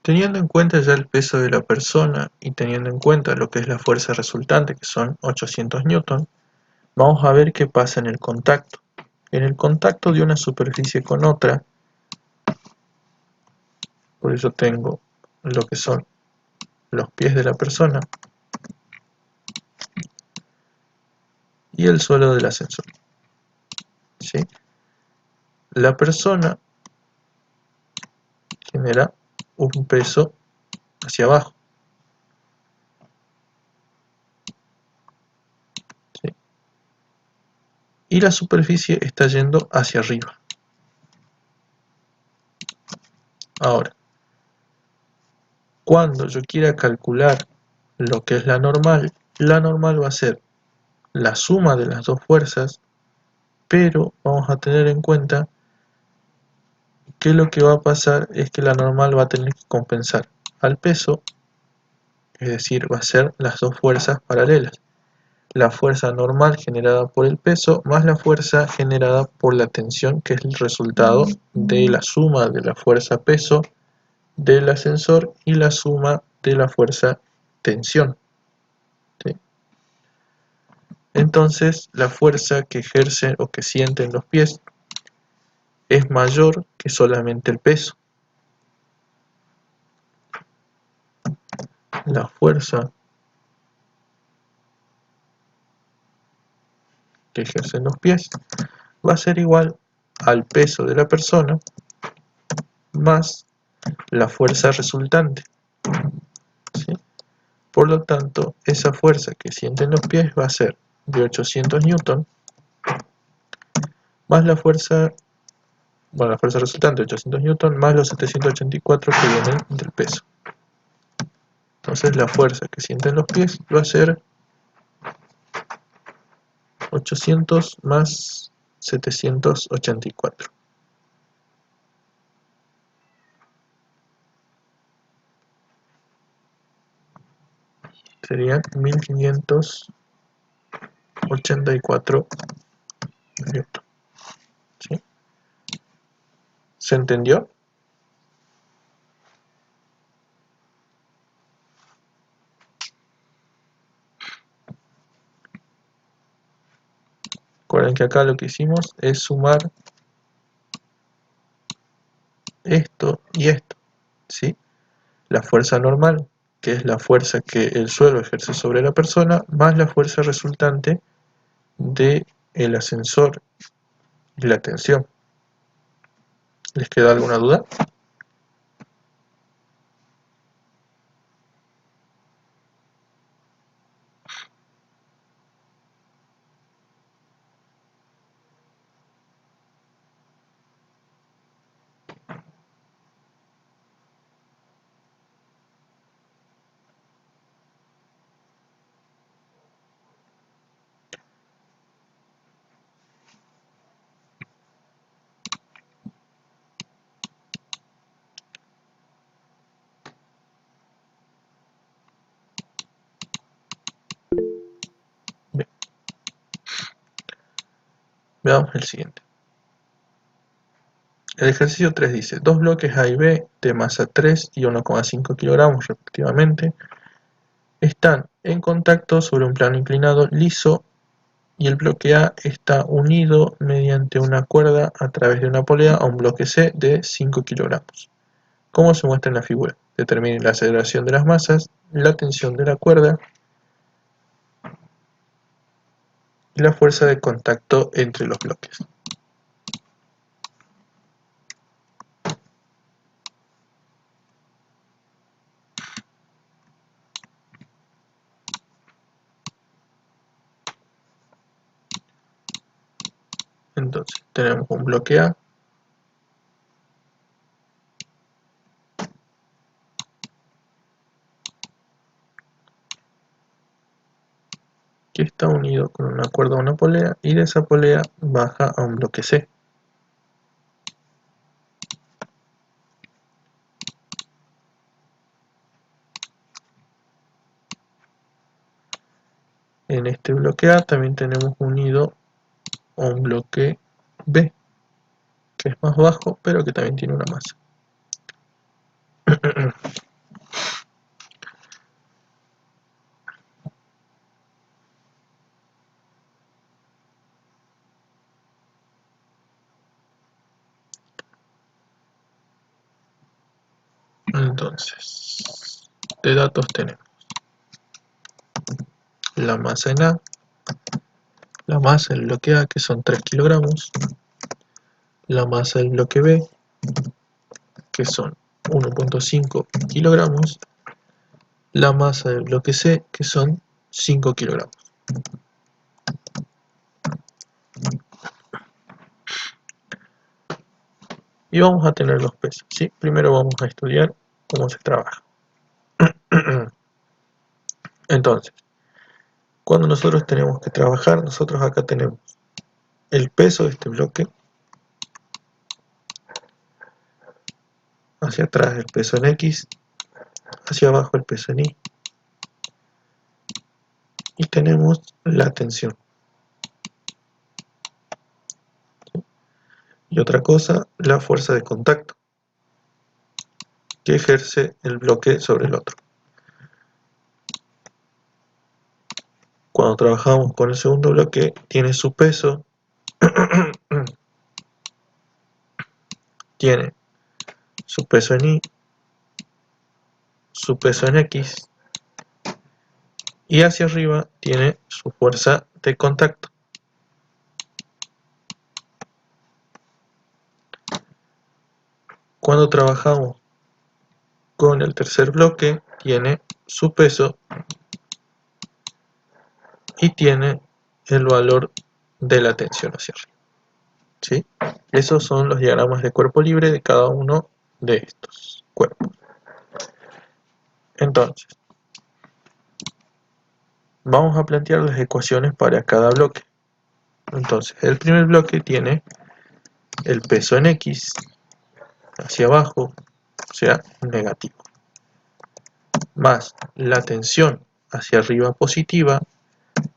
Teniendo en cuenta ya el peso de la persona y teniendo en cuenta lo que es la fuerza resultante, que son 800 newton, vamos a ver qué pasa en el contacto. En el contacto de una superficie con otra, por eso tengo lo que son los pies de la persona y el suelo del ascensor, ¿sí? La persona genera un peso hacia abajo, ¿sí? Y la superficie está yendo hacia arriba. Ahora, cuando yo quiera calcular lo que es la normal va a ser la suma de las dos fuerzas, pero vamos a tener en cuenta que lo que va a pasar es que la normal va a tener que compensar al peso, es decir, va a ser las dos fuerzas paralelas. La fuerza normal generada por el peso más la fuerza generada por la tensión, que es el resultado de la suma de la fuerza peso del ascensor y la suma de la fuerza tensión, ¿sí? Entonces la fuerza que ejercen o que sienten los pies es mayor que solamente el peso. La fuerza que ejercen los pies va a ser igual al peso de la persona más la fuerza resultante, ¿sí? Por lo tanto, esa fuerza que sienten los pies va a ser de 800 newton más la fuerza, bueno, la fuerza resultante de 800 newton más los 784 que vienen del peso. Entonces la fuerza que sienten los pies va a ser 800 más 784. Serían 1584 newton, ¿sí? ¿Se entendió? Recuerden que acá lo que hicimos es sumar esto y esto, ¿sí? La fuerza normal, que es la fuerza que el suelo ejerce sobre la persona, más la fuerza resultante del ascensor y la tensión. ¿Les queda alguna duda? Bien, veamos el siguiente. El ejercicio 3 dice, dos bloques A y B de masa 3 y 1,5 kilogramos respectivamente están en contacto sobre un plano inclinado liso y el bloque A está unido mediante una cuerda a través de una polea a un bloque C de 5 kilogramos. Como se muestra en la figura, determine la aceleración de las masas, la tensión de la cuerda y la fuerza de contacto entre los bloques. Entonces, tenemos un bloque A que está unido con una cuerda a una polea y de esa polea baja a un bloque C. En este bloque A también tenemos unido a un bloque B, que es más bajo, pero que también tiene una masa. Entonces, de datos tenemos la masa en A, la masa del bloque A, que son 3 kilogramos, la masa del bloque B, que son 1.5 kilogramos, la masa del bloque C, que son 5 kilogramos. Y vamos a tener los pesos, ¿sí? Primero vamos a estudiar cómo se trabaja. Entonces, cuando nosotros tenemos que trabajar, nosotros acá tenemos el peso de este bloque, hacia atrás el peso en X, hacia abajo el peso en Y, y tenemos la tensión. Y otra cosa, la fuerza de contacto que ejerce el bloque sobre el otro. Cuando trabajamos con el segundo bloque, tiene su peso, tiene su peso en Y, su peso en X, y hacia arriba tiene su fuerza de contacto. Cuando trabajamos con el tercer bloque, tiene su peso y tiene el valor de la tensión hacia arriba, ¿sí? Esos son los diagramas de cuerpo libre de cada uno de estos cuerpos. Entonces, vamos a plantear las ecuaciones para cada bloque. Entonces, el primer bloque tiene el peso en X hacia abajo, o sea, negativo, más la tensión hacia arriba positiva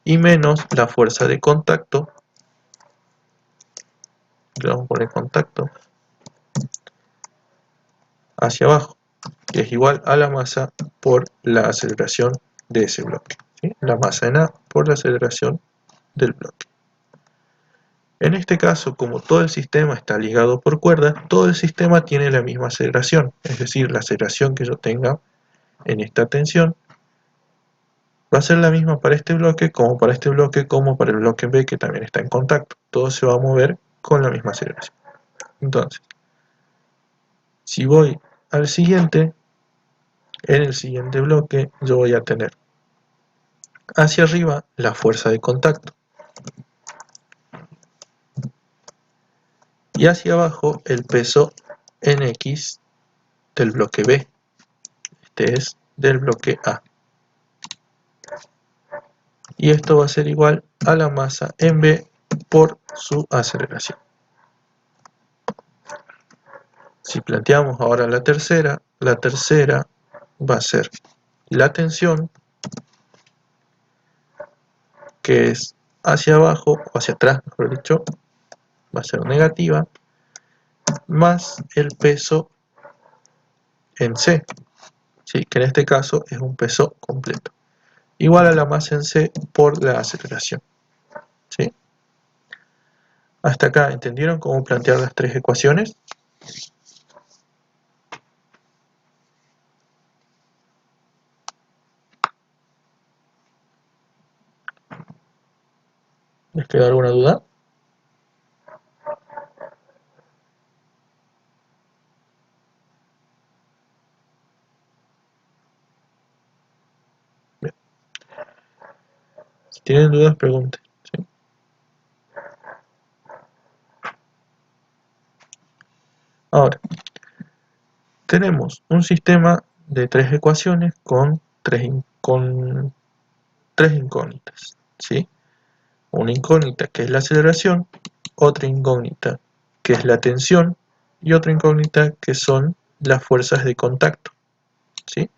y menos la fuerza de contacto, le vamos a poner contacto, hacia abajo, que es igual a la masa por la aceleración de ese bloque, ¿sí? La masa en A por la aceleración del bloque. En este caso, como todo el sistema está ligado por cuerdas, todo el sistema tiene la misma aceleración, es decir, la aceleración que yo tenga en esta tensión va a ser la misma para este bloque, como para este bloque, como para el bloque B que también está en contacto. Todo se va a mover con la misma aceleración. Entonces, si voy al siguiente, en el siguiente bloque yo voy a tener hacia arriba la fuerza de contacto y hacia abajo el peso en X del bloque B. Este es del bloque A. Y esto va a ser igual a la masa en B por su aceleración. Si planteamos ahora la tercera va a ser la tensión, que es hacia abajo, o hacia atrás mejor dicho, va a ser negativa, más el peso en C, ¿sí? Que en este caso es un peso completo, igual a la masa en C por la aceleración, ¿sí? Hasta acá, ¿entendieron cómo plantear las tres ecuaciones? ¿Les queda alguna duda? Bien. Si tienen dudas, pregunten, ¿sí? Ahora, tenemos un sistema de tres ecuaciones con tres incógnitas, ¿sí? Una incógnita que es la aceleración, otra incógnita que es la tensión y otra incógnita que son las fuerzas de contacto, ¿sí?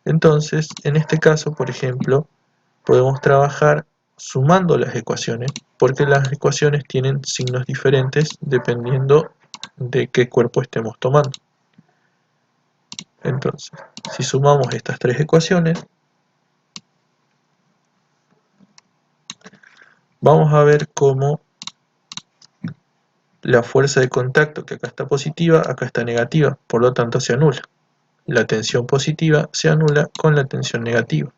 Entonces, en este caso, por ejemplo, podemos trabajar sumando las ecuaciones, porque las ecuaciones tienen signos diferentes dependiendo de qué cuerpo estemos tomando. Entonces, si sumamos estas tres ecuaciones, vamos a ver cómo la fuerza de contacto, que acá está positiva, acá está negativa, por lo tanto se anula, la tensión positiva se anula con la tensión negativa.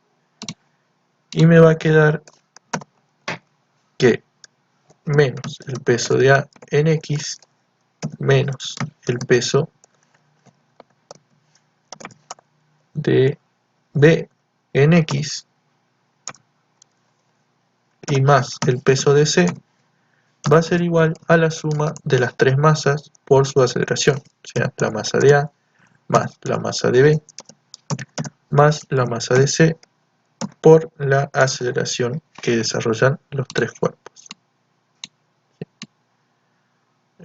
Y me va a quedar que menos el peso de A en X menos el peso de B en X y más el peso de C va a ser igual a la suma de las tres masas por su aceleración, o sea, la masa de A más la masa de B más la masa de C por la aceleración que desarrollan los tres cuerpos.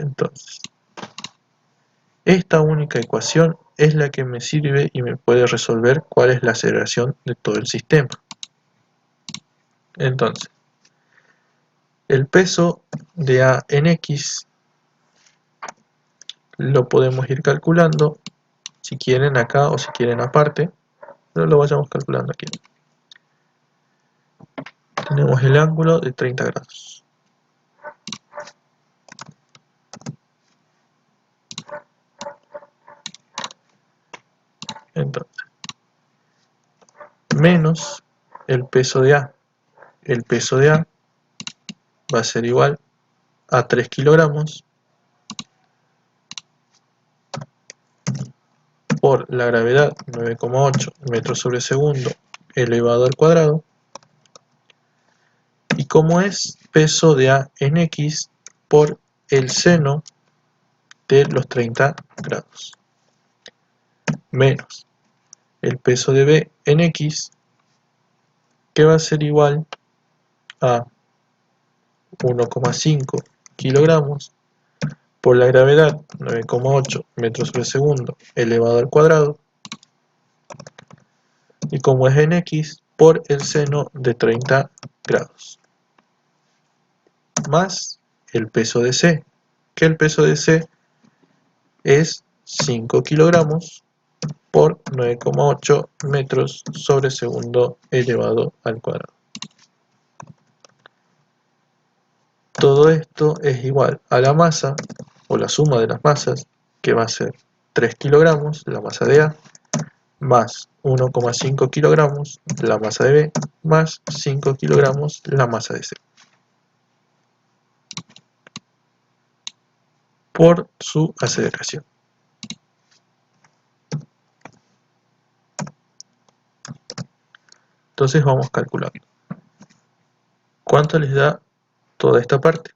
Entonces, esta única ecuación es la que me sirve y me puede resolver cuál es la aceleración de todo el sistema. Entonces, el peso de A en X lo podemos ir calculando, si quieren acá o si quieren aparte, pero lo vayamos calculando aquí. Tenemos el ángulo de 30 grados. Entonces, menos el peso de A. El peso de A va a ser igual a 3 kilogramos por la gravedad 9,8 metros sobre segundo elevado al cuadrado. Y como es peso de A en X por el seno de los 30 grados. Menos el peso de B en X, que va a ser igual a 1,5 kilogramos por la gravedad 9,8 metros sobre segundo elevado al cuadrado, y como es en X, por el seno de 30 grados, más el peso de C, que el peso de C es 5 kilogramos por 9,8 metros sobre segundo elevado al cuadrado. Todo esto es igual a la masa, o la suma de las masas, que va a ser 3 kilogramos, la masa de A, más 1,5 kilogramos, la masa de B, más 5 kilogramos, la masa de C, por su aceleración. Entonces vamos calculando. ¿Cuánto les da toda esta parte?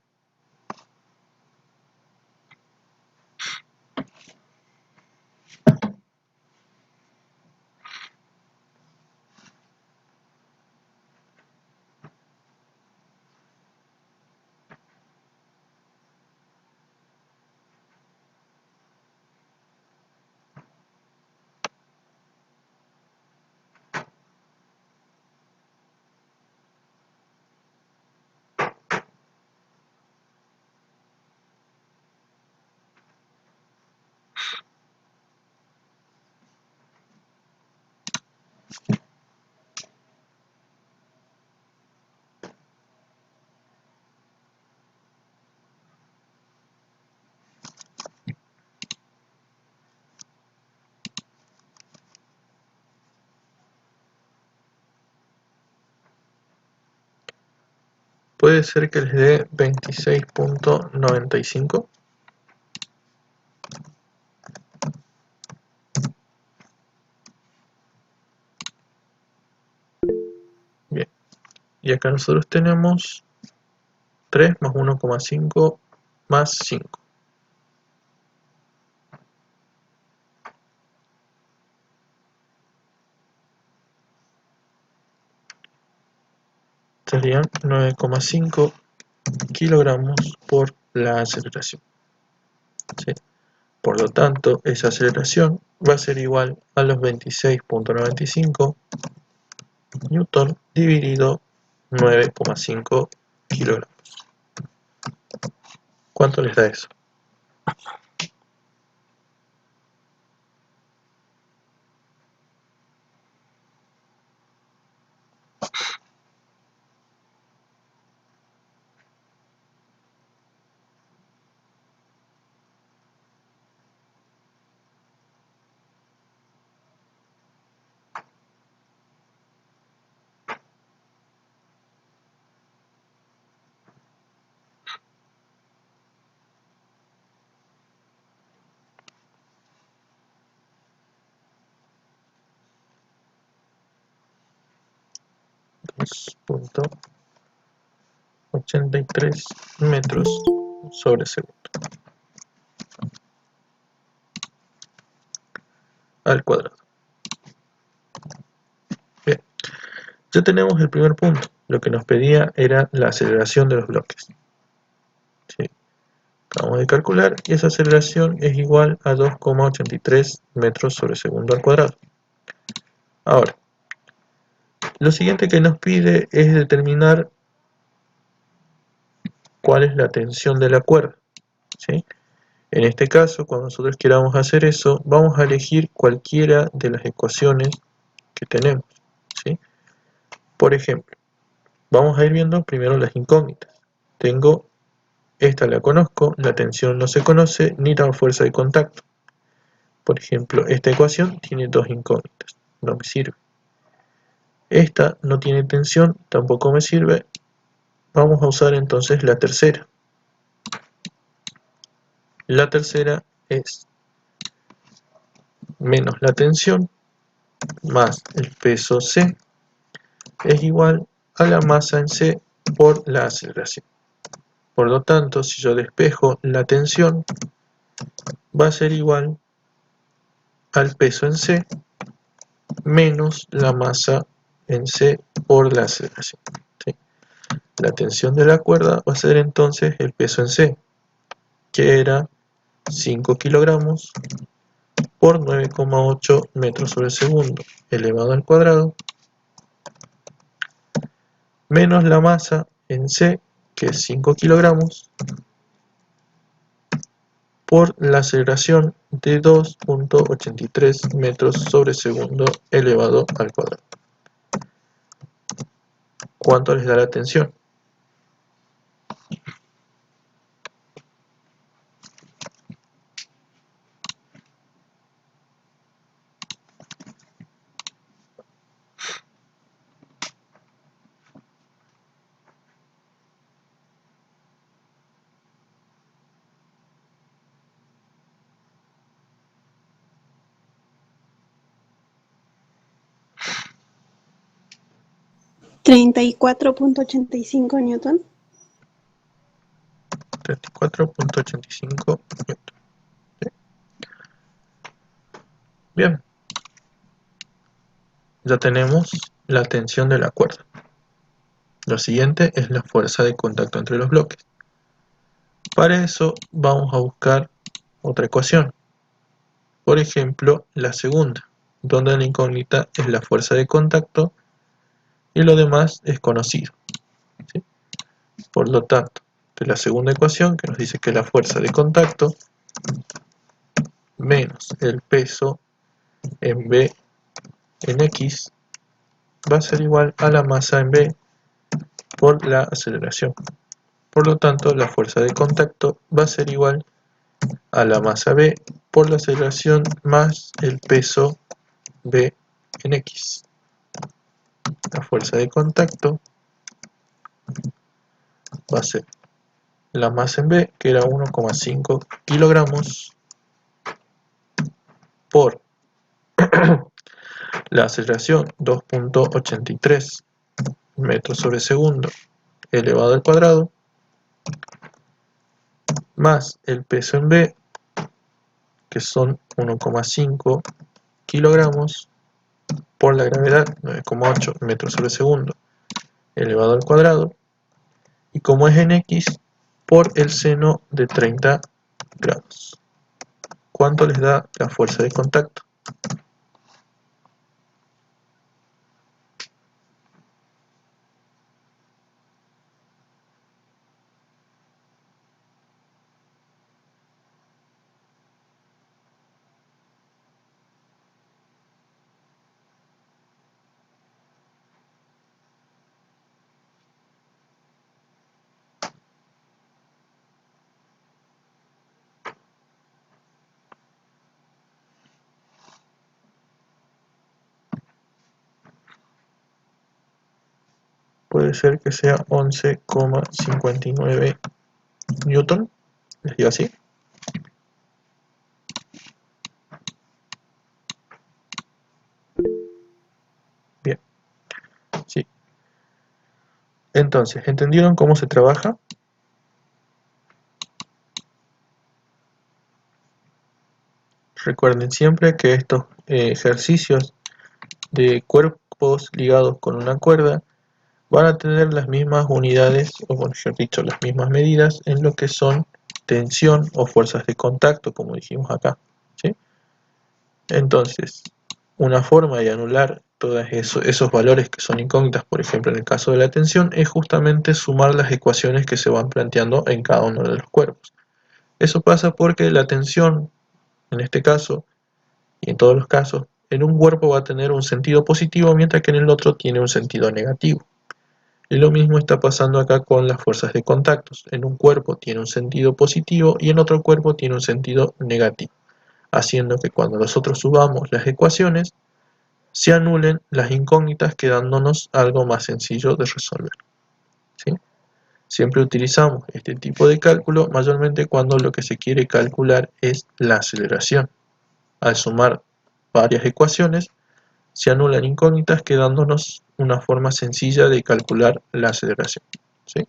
Puede ser que les dé 26,95. Bien, y acá nosotros tenemos 3 más 1,5 más 5. Serían 9,5 kilogramos por la aceleración. ¿Sí? Por lo tanto, esa aceleración va a ser igual a los 26,95 newton dividido 9,5 kilogramos. ¿Cuánto les da eso? 2.83 metros sobre segundo al cuadrado. Bien, ya tenemos el primer punto. Lo que nos pedía era la aceleración de los bloques. ¿Sí? Acabamos de calcular y esa aceleración es igual a 2,83 metros sobre segundo al cuadrado. Ahora, lo siguiente que nos pide es determinar cuál es la tensión de la cuerda. ¿Sí? En este caso, cuando nosotros queramos hacer eso, vamos a elegir cualquiera de las ecuaciones que tenemos. ¿Sí? Por ejemplo, vamos a ir viendo primero las incógnitas. Tengo, esta la conozco, la tensión no se conoce, ni la fuerza de contacto. Por ejemplo, esta ecuación tiene dos incógnitas, no me sirve. Esta no tiene tensión, tampoco me sirve. Vamos a usar entonces la tercera. La tercera es menos la tensión más el peso C es igual a la masa en C por la aceleración. Por lo tanto, si yo despejo la tensión, va a ser igual al peso en C menos la masa en C por la aceleración. ¿Sí? La tensión de la cuerda va a ser entonces el peso en C, que era 5 kilogramos por 9,8 metros sobre segundo elevado al cuadrado, menos la masa en C, que es 5 kilogramos, por la aceleración de 2,83 metros sobre segundo elevado al cuadrado. ¿Cuánto les da la tensión? $34.85 N. 34,85 metros. Bien, ya tenemos la tensión de la cuerda. Lo siguiente es la fuerza de contacto entre los bloques. Para eso vamos a buscar otra ecuación. Por ejemplo, la segunda, donde la incógnita es la fuerza de contacto y lo demás es conocido. ¿Sí? Por lo tanto, de la segunda ecuación, que nos dice que la fuerza de contacto menos el peso en B en X va a ser igual a la masa en B por la aceleración. Por lo tanto, la fuerza de contacto va a ser igual a la masa B por la aceleración más el peso B en X. La fuerza de contacto va a ser la masa en B, que era 1,5 kilogramos, por la aceleración 2,83 metros sobre segundo elevado al cuadrado, más el peso en B, que son 1,5 kilogramos, por la gravedad 9,8 metros sobre segundo elevado al cuadrado, y como es en X, por el seno de 30 grados. ¿Cuánto les da la fuerza de contacto? Puede ser que sea 11,59 newton. ¿Les digo así? Bien, sí. Entonces, ¿entendieron cómo se trabaja? Recuerden siempre que estos ejercicios de cuerpos ligados con una cuerda van a tener las mismas unidades, o mejor dicho, las mismas medidas en lo que son tensión o fuerzas de contacto, como dijimos acá, ¿sí? Entonces, una forma de anular todos esos valores que son incógnitas, por ejemplo en el caso de la tensión, es justamente sumar las ecuaciones que se van planteando en cada uno de los cuerpos. Eso pasa porque la tensión, en este caso, y en todos los casos, en un cuerpo va a tener un sentido positivo, mientras que en el otro tiene un sentido negativo. Y lo mismo está pasando acá con las fuerzas de contactos. En un cuerpo tiene un sentido positivo y en otro cuerpo tiene un sentido negativo, haciendo que cuando nosotros subamos las ecuaciones, se anulen las incógnitas, quedándonos algo más sencillo de resolver, ¿sí? Siempre utilizamos este tipo de cálculo mayormente cuando lo que se quiere calcular es la aceleración. Al sumar varias ecuaciones, se anulan incógnitas, quedándonos una forma sencilla de calcular la aceleración, ¿sí?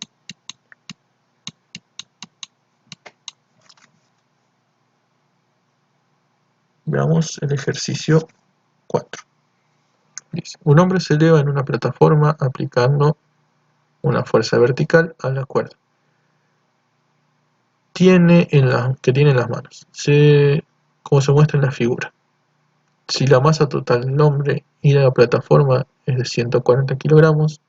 Veamos el ejercicio 4. Dice, un hombre se eleva en una plataforma aplicando una fuerza vertical a la cuerda que tiene en las manos, como se muestra en la figura. Si la masa total del hombre y de la plataforma es de 140 kilogramos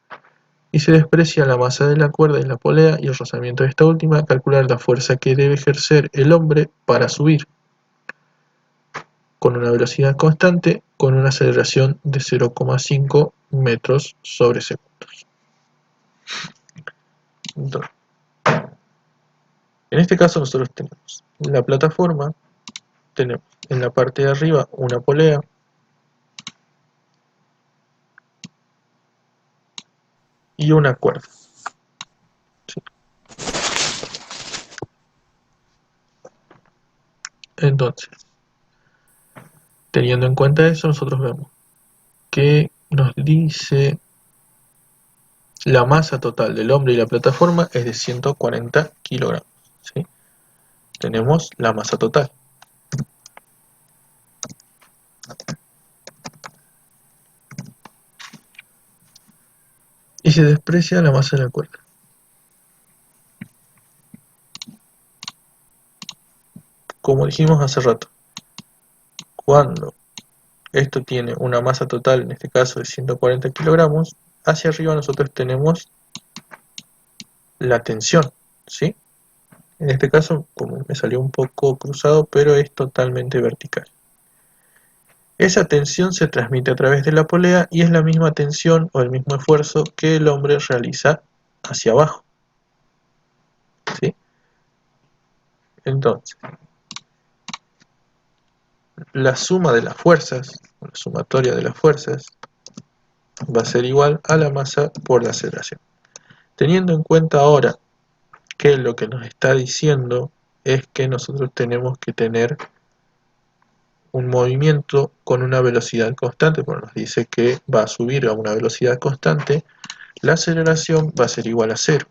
y se desprecia la masa de la cuerda y la polea y el rozamiento de esta última, calcular la fuerza que debe ejercer el hombre para subir con una velocidad constante con una aceleración de 0,5 metros sobre segundos. Entonces, en este caso nosotros tenemos la plataforma, tenemos en la parte de arriba una polea y una cuerda, ¿sí? Entonces, teniendo en cuenta eso, nosotros vemos que nos dice la masa total del hombre y la plataforma es de 140 kilogramos, ¿sí? Tenemos la masa total. Y se desprecia la masa de la cuerda. Como dijimos hace rato, cuando esto tiene una masa total, en este caso de 140 kilogramos, hacia arriba nosotros tenemos la tensión, ¿sí? En este caso, como me salió un poco cruzado, pero es totalmente vertical. Esa tensión se transmite a través de la polea y es la misma tensión o el mismo esfuerzo que el hombre realiza hacia abajo, ¿sí? Entonces, la suma de las fuerzas, la sumatoria de las fuerzas, va a ser igual a la masa por la aceleración. Teniendo en cuenta ahora que lo que nos está diciendo es que nosotros tenemos que tener un movimiento con una velocidad constante, porque nos dice que va a subir a una velocidad constante, la aceleración va a ser igual a cero.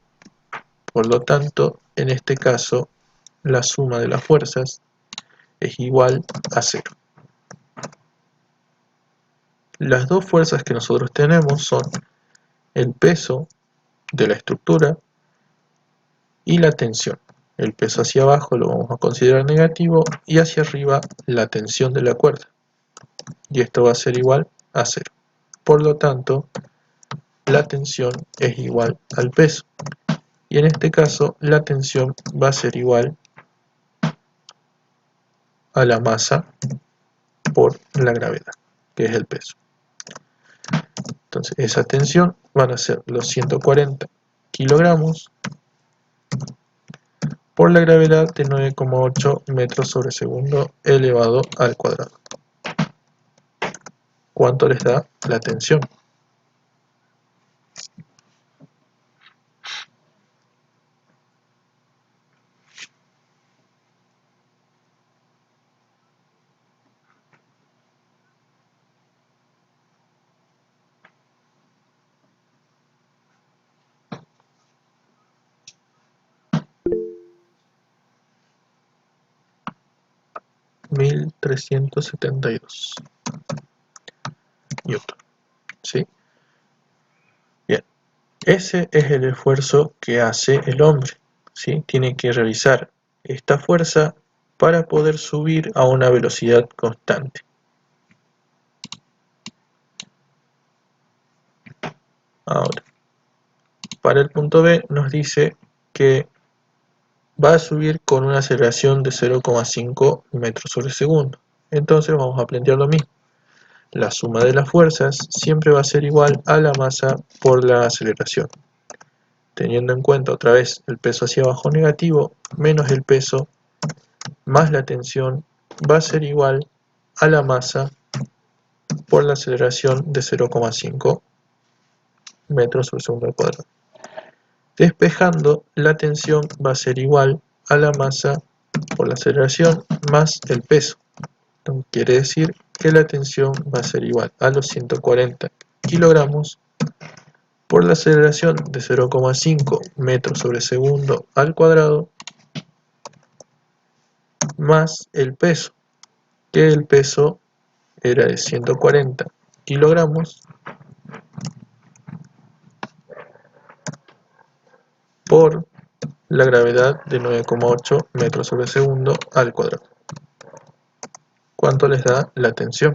Por lo tanto, en este caso, la suma de las fuerzas es igual a cero. Las dos fuerzas que nosotros tenemos son el peso de la estructura y la tensión. El peso hacia abajo lo vamos a considerar negativo y hacia arriba la tensión de la cuerda. Y esto va a ser igual a cero. Por lo tanto, la tensión es igual al peso. Y en este caso, la tensión va a ser igual a la masa por la gravedad, que es el peso. Entonces, esa tensión van a ser los 140 kilogramos por la gravedad de 9,8 metros sobre segundo elevado al cuadrado. ¿Cuánto les da la tensión? 1372 newton, ¿sí? Bien, ese es el esfuerzo que hace el hombre, ¿sí? Tiene que realizar esta fuerza para poder subir a una velocidad constante. Ahora, para el punto B nos dice que va a subir con una aceleración de 0,5 metros sobre segundo. Entonces vamos a plantear lo mismo. La suma de las fuerzas siempre va a ser igual a la masa por la aceleración. Teniendo en cuenta otra vez el peso hacia abajo negativo menos el peso más la tensión va a ser igual a la masa por la aceleración de 0,5 metros sobre segundo al cuadrado. Despejando, la tensión va a ser igual a la masa por la aceleración más el peso. Entonces, quiere decir que la tensión va a ser igual a los 140 kilogramos por la aceleración de 0,5 metros sobre segundo al cuadrado más el peso, que el peso era de 140 kilogramos por la gravedad de 9,8 metros sobre segundo al cuadrado. ¿Cuánto les da la tensión?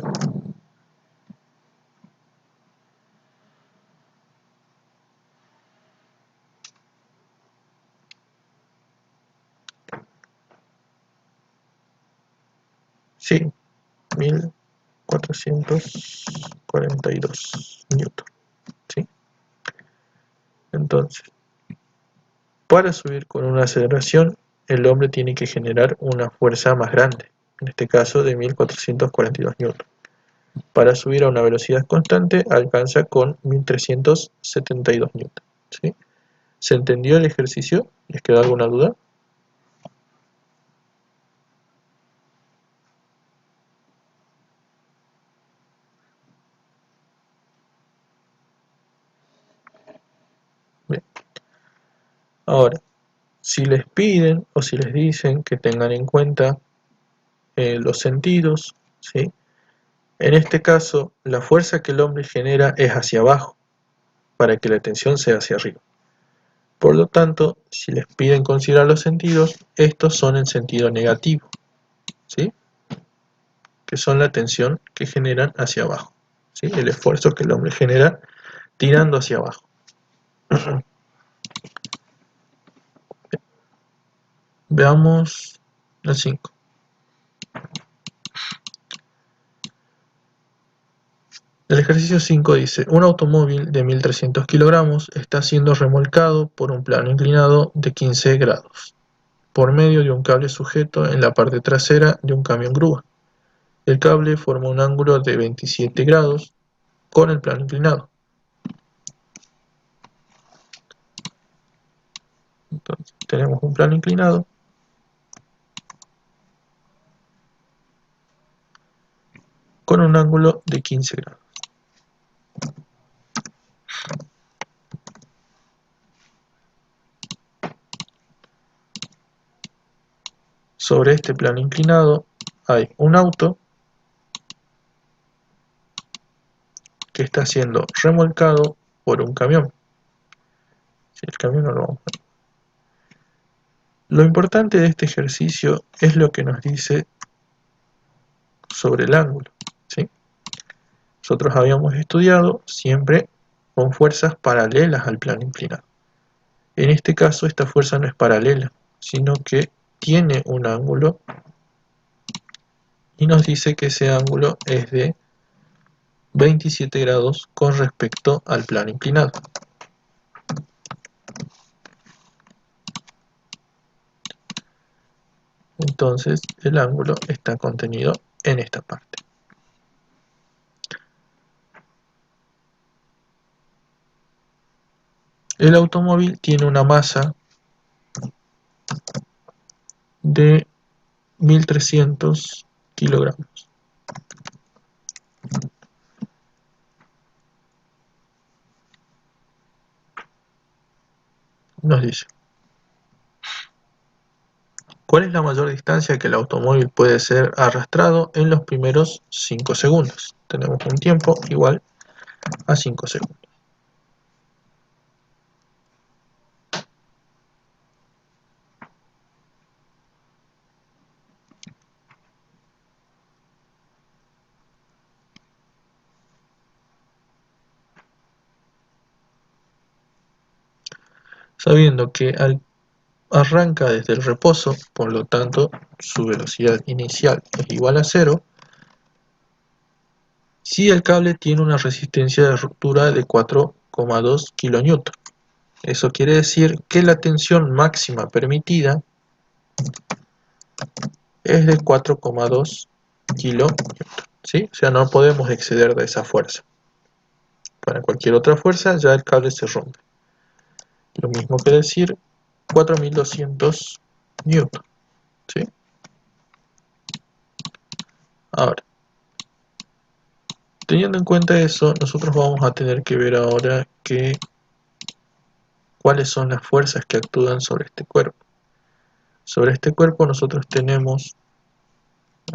Sí, 1442 newton, ¿sí? Entonces, para subir con una aceleración, el hombre tiene que generar una fuerza más grande, en este caso de 1442 newton. Para subir a una velocidad constante, alcanza con 1372 newton, ¿sí? ¿Se entendió el ejercicio? ¿Les queda alguna duda? Bien. Ahora, si les piden o si les dicen que tengan en cuenta los sentidos, ¿sí? En este caso, la fuerza que el hombre genera es hacia abajo, para que la tensión sea hacia arriba. Por lo tanto, si les piden considerar los sentidos, estos son en sentido negativo, ¿sí? Que son la tensión que generan hacia abajo, ¿sí? El esfuerzo que el hombre genera tirando hacia abajo. Veamos el 5. El ejercicio 5 dice, un automóvil de 1300 kilogramos está siendo remolcado por un plano inclinado de 15 grados, por medio de un cable sujeto en la parte trasera de un camión grúa. El cable forma un ángulo de 27 grados con el plano inclinado. Entonces, tenemos un plano inclinado con un ángulo de 15 grados. Sobre este plano inclinado hay un auto que está siendo remolcado por un camión. Si el camión no lo vamos a ver. Lo importante de este ejercicio es lo que nos dice sobre el ángulo, ¿sí? Nosotros habíamos estudiado siempre con fuerzas paralelas al plano inclinado. En este caso esta fuerza no es paralela, sino que tiene un ángulo y nos dice que ese ángulo es de 27 grados con respecto al plano inclinado. Entonces el ángulo está contenido en esta parte. El automóvil tiene una masa de 1300 kilogramos. Nos dice, ¿Cuál es la mayor distancia que el automóvil puede ser arrastrado en los primeros 5 segundos? Tenemos un tiempo igual a 5 segundos. Sabiendo que arranca desde el reposo, por lo tanto su velocidad inicial es igual a 0, si el cable tiene una resistencia de ruptura de 4,2 kN. Eso quiere decir que la tensión máxima permitida es de 4,2 kN, ¿sí? O sea, no podemos exceder de esa fuerza. Para cualquier otra fuerza ya el cable se rompe. Lo mismo que decir 4200 newton, ¿sí? Ahora, teniendo en cuenta eso, nosotros vamos a tener que ver ahora cuáles son las fuerzas que actúan sobre este cuerpo. Sobre este cuerpo nosotros tenemos,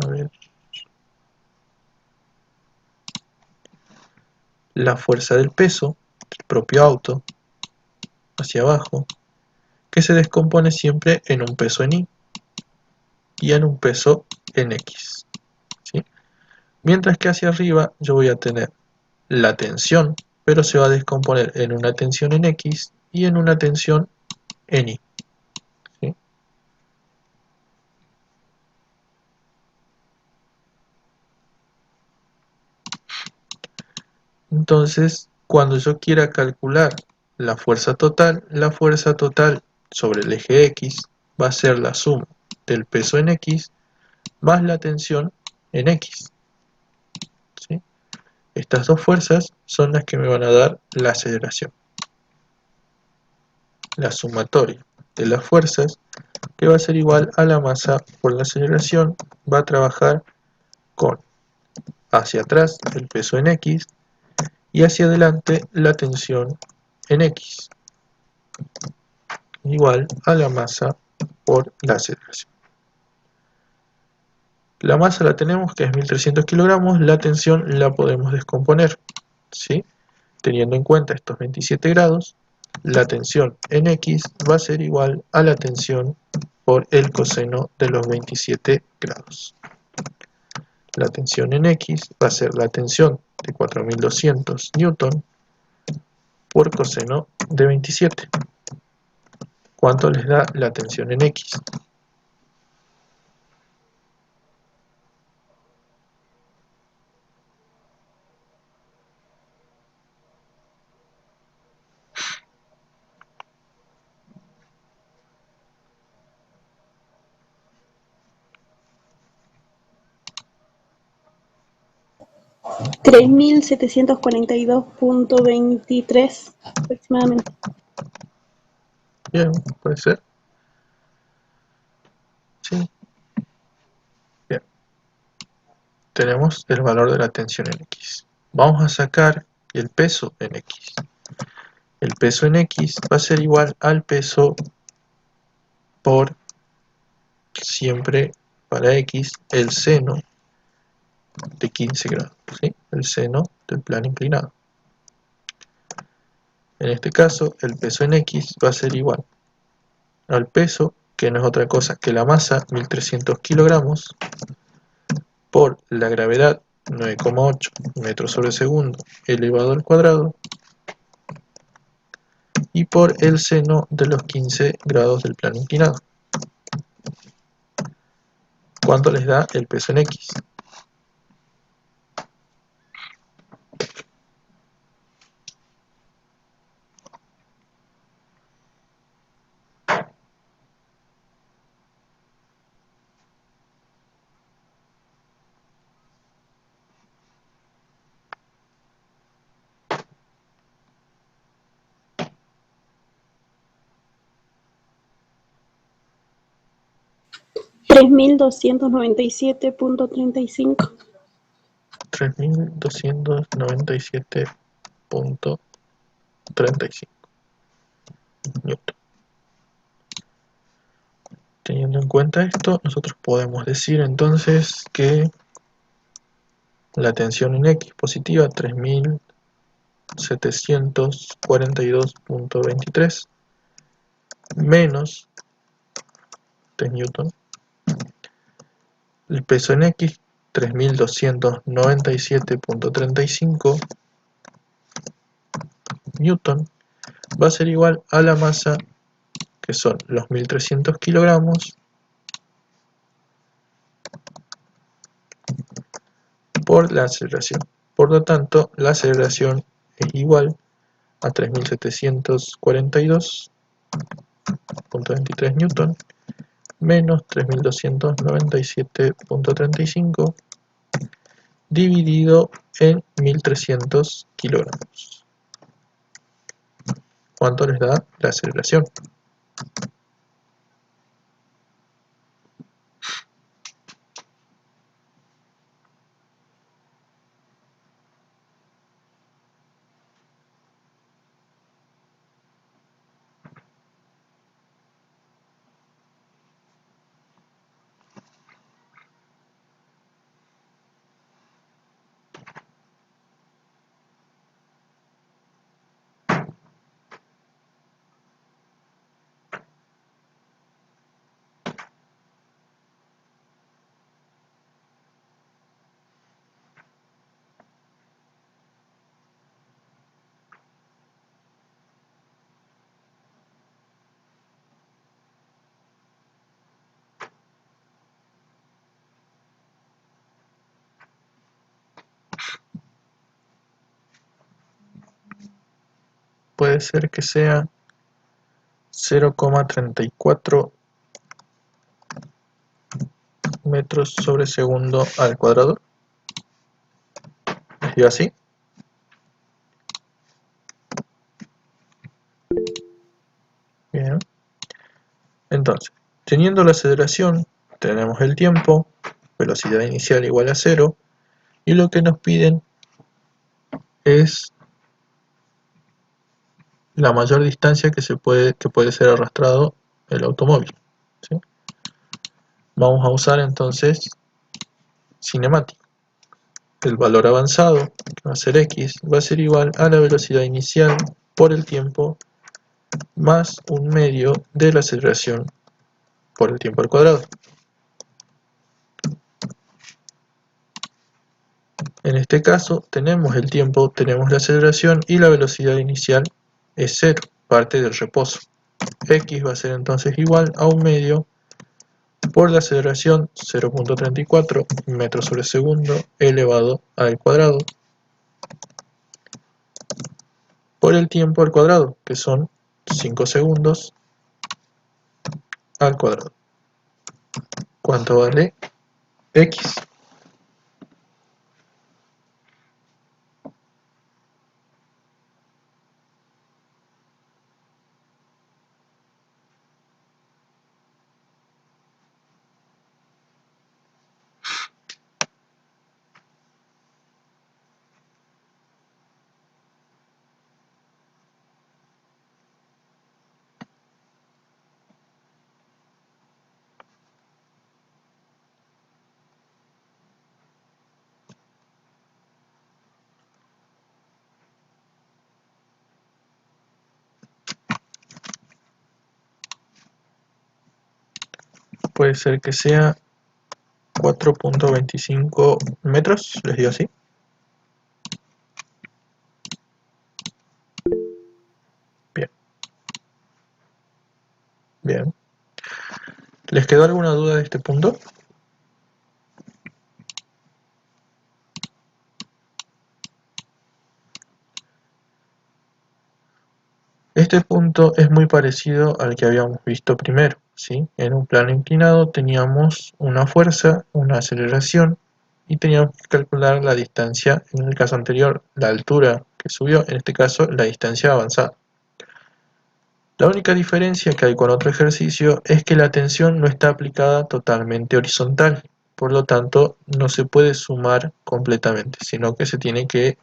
a ver, la fuerza del peso, el propio auto, hacia abajo, que se descompone siempre en un peso en Y y en un peso en X, ¿sí? Mientras que hacia arriba yo voy a tener la tensión, pero se va a descomponer en una tensión en X y en una tensión en Y, ¿sí? Entonces, cuando yo quiera calcular la fuerza total sobre el eje X va a ser la suma del peso en X más la tensión en X, ¿sí? Estas dos fuerzas son las que me van a dar la aceleración. La sumatoria de las fuerzas, que va a ser igual a la masa por la aceleración, va a trabajar con hacia atrás el peso en X y hacia adelante la tensión en X, igual a la masa por la aceleración. La masa la tenemos, que es 1300 kilogramos, la tensión la podemos descomponer, ¿sí? Teniendo en cuenta estos 27 grados, la tensión en X va a ser igual a la tensión por el coseno de los 27 grados. La tensión en X va a ser la tensión de 4200 newton por coseno de 27. ¿Cuánto les da la tensión en X? Tres mil setecientos cuarenta y dos punto 23 aproximadamente. Bien, puede ser. Sí. Bien. Tenemos el valor de la tensión en X. Vamos a sacar el peso en X. El peso en X va a ser igual al peso por siempre para X el seno de 15 grados, ¿sí? El seno del plano inclinado. En este caso, el peso en X va a ser igual al peso, que no es otra cosa que la masa, 1300 kilogramos, por la gravedad, 9,8 metros sobre segundo elevado al cuadrado, y por el seno de los 15 grados del plano inclinado. ¿Cuánto les da el peso en X? Tres mil doscientos noventa y siete punto 35. 3297.35 newton. Teniendo en cuenta esto, nosotros podemos decir entonces que la tensión en X positiva 3742.23 menos 3 newton, el peso en X 3297.35 newton va a ser igual a la masa, que son los 1300 kilogramos, por la aceleración. Por lo tanto, la aceleración es igual a 3742.23 newton menos 3297.35 dividido en 1300 kilogramos. ¿Cuánto les da la aceleración? Puede ser que sea 0,34 metros sobre segundo al cuadrado. ¿Les digo así? Bien. Entonces, teniendo la aceleración, tenemos el tiempo, velocidad inicial igual a 0, y lo que nos piden es la mayor distancia que puede ser arrastrado el automóvil, ¿sí? Vamos a usar entonces cinemático. El valor avanzado, que va a ser x, va a ser igual a la velocidad inicial por el tiempo más un medio de la aceleración por el tiempo al cuadrado. En este caso tenemos el tiempo, tenemos la aceleración y la velocidad inicial es 0, parte del reposo. X va a ser entonces igual a un medio por la aceleración 0,34 metros sobre segundo elevado al cuadrado por el tiempo al cuadrado, que son 5 segundos al cuadrado. ¿Cuánto vale X? Puede ser que sea 4,25 metros, les digo así. Bien. Bien. ¿Les quedó alguna duda de este punto? Este punto es muy parecido al que habíamos visto primero, ¿sí? En un plano inclinado teníamos una fuerza, una aceleración y teníamos que calcular la distancia, en el caso anterior la altura que subió, en este caso la distancia avanzada. La única diferencia que hay con otro ejercicio es que la tensión no está aplicada totalmente horizontal, por lo tanto no se puede sumar completamente, sino que se tiene que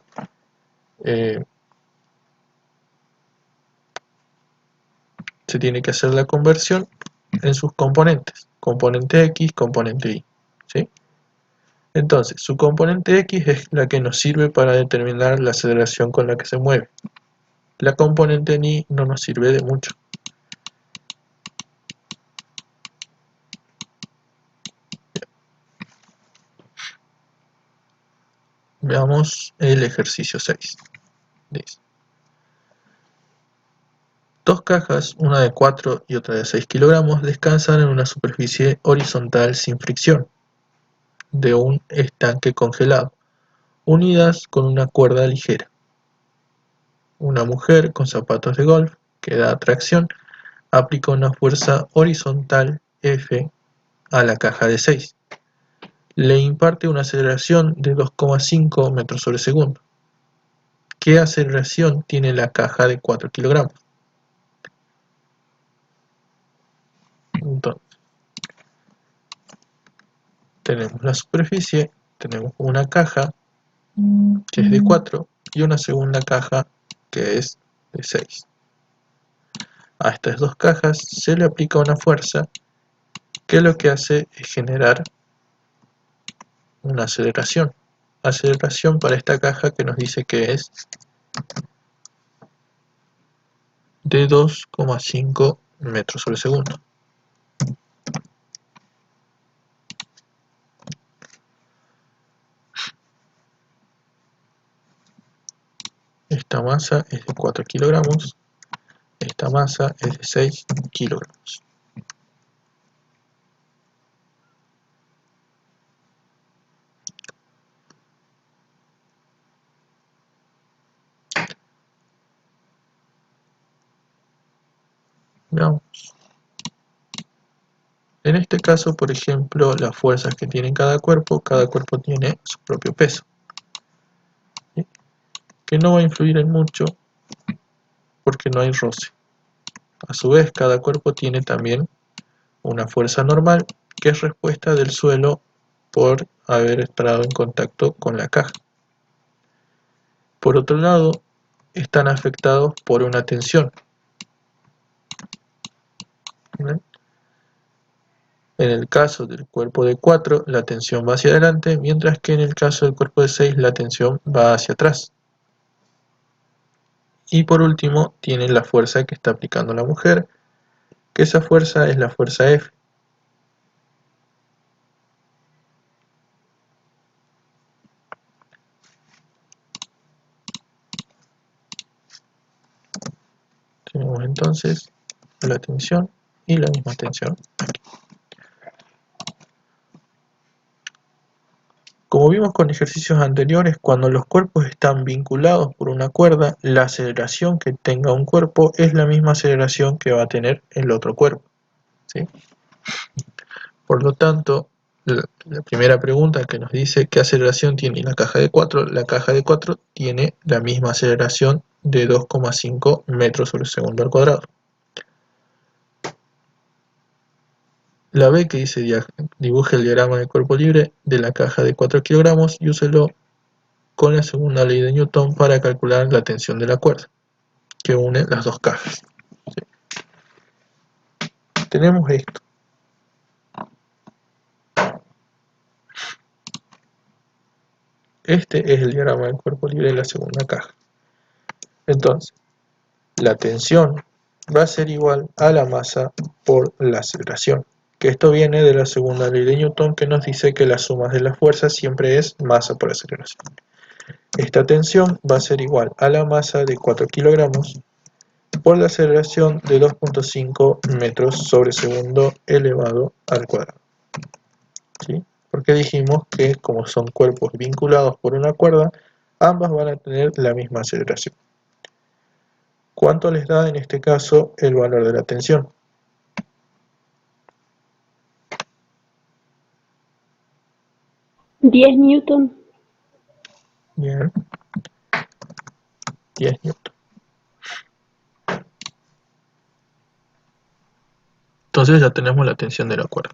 hacer la conversión en sus componentes, componente X, componente Y, ¿sí? Entonces, su componente X es la que nos sirve para determinar la aceleración con la que se mueve. La componente Y no nos sirve de mucho. Veamos el ejercicio 6. Dice: dos cajas, una de 4 y otra de 6 kilogramos, descansan en una superficie horizontal sin fricción de un estanque congelado, unidas con una cuerda ligera. Una mujer con zapatos de golf que da tracción aplica una fuerza horizontal F a la caja de 6. Le imparte una aceleración de 2,5 metros sobre segundo. ¿Qué aceleración tiene la caja de 4 kilogramos? Entonces, tenemos la superficie, tenemos una caja que es de 4 y una segunda caja que es de 6. A estas dos cajas se le aplica una fuerza que lo que hace es generar una aceleración. Aceleración para esta caja que nos dice que es de 2,5 metros sobre segundo. Esta masa es de 4 kilogramos, esta masa es de 6 kilogramos. Veamos. En este caso, por ejemplo, las fuerzas que tiene cada cuerpo tiene su propio peso, ¿sí? Que no va a influir en mucho porque no hay roce. A su vez, cada cuerpo tiene también una fuerza normal, que es respuesta del suelo por haber estado en contacto con la caja. Por otro lado, están afectados por una tensión. ¿Ven? En el caso del cuerpo de 4, la tensión va hacia adelante, mientras que en el caso del cuerpo de 6, la tensión va hacia atrás. Y por último, tienen la fuerza que está aplicando la mujer, que esa fuerza es la fuerza F. Tenemos entonces la tensión y la misma tensión. Como vimos con ejercicios anteriores, cuando los cuerpos están vinculados por una cuerda, la aceleración que tenga un cuerpo es la misma aceleración que va a tener el otro cuerpo, ¿sí? Por lo tanto, la primera pregunta que nos dice qué aceleración tiene la caja de 4, la caja de 4 tiene la misma aceleración de 2,5 metros sobre segundo al cuadrado. La B que dice dibuje el diagrama de cuerpo libre de la caja de 4 kilogramos y úselo con la segunda ley de Newton para calcular la tensión de la cuerda que une las dos cajas. ¿Sí? Tenemos esto. Este es el diagrama del cuerpo libre de la segunda caja. Entonces, la tensión va a ser igual a la masa por la aceleración, que esto viene de la segunda ley de Newton, que nos dice que la suma de las fuerzas siempre es masa por aceleración. Esta tensión va a ser igual a la masa de 4 kilogramos por la aceleración de 2,5 metros sobre segundo elevado al cuadrado. ¿Sí? Porque dijimos que como son cuerpos vinculados por una cuerda, ambas van a tener la misma aceleración. ¿Cuánto les da en este caso el valor de la tensión? $10 Newton. Bien, 10 newton. Entonces ya tenemos la tensión de la cuerda.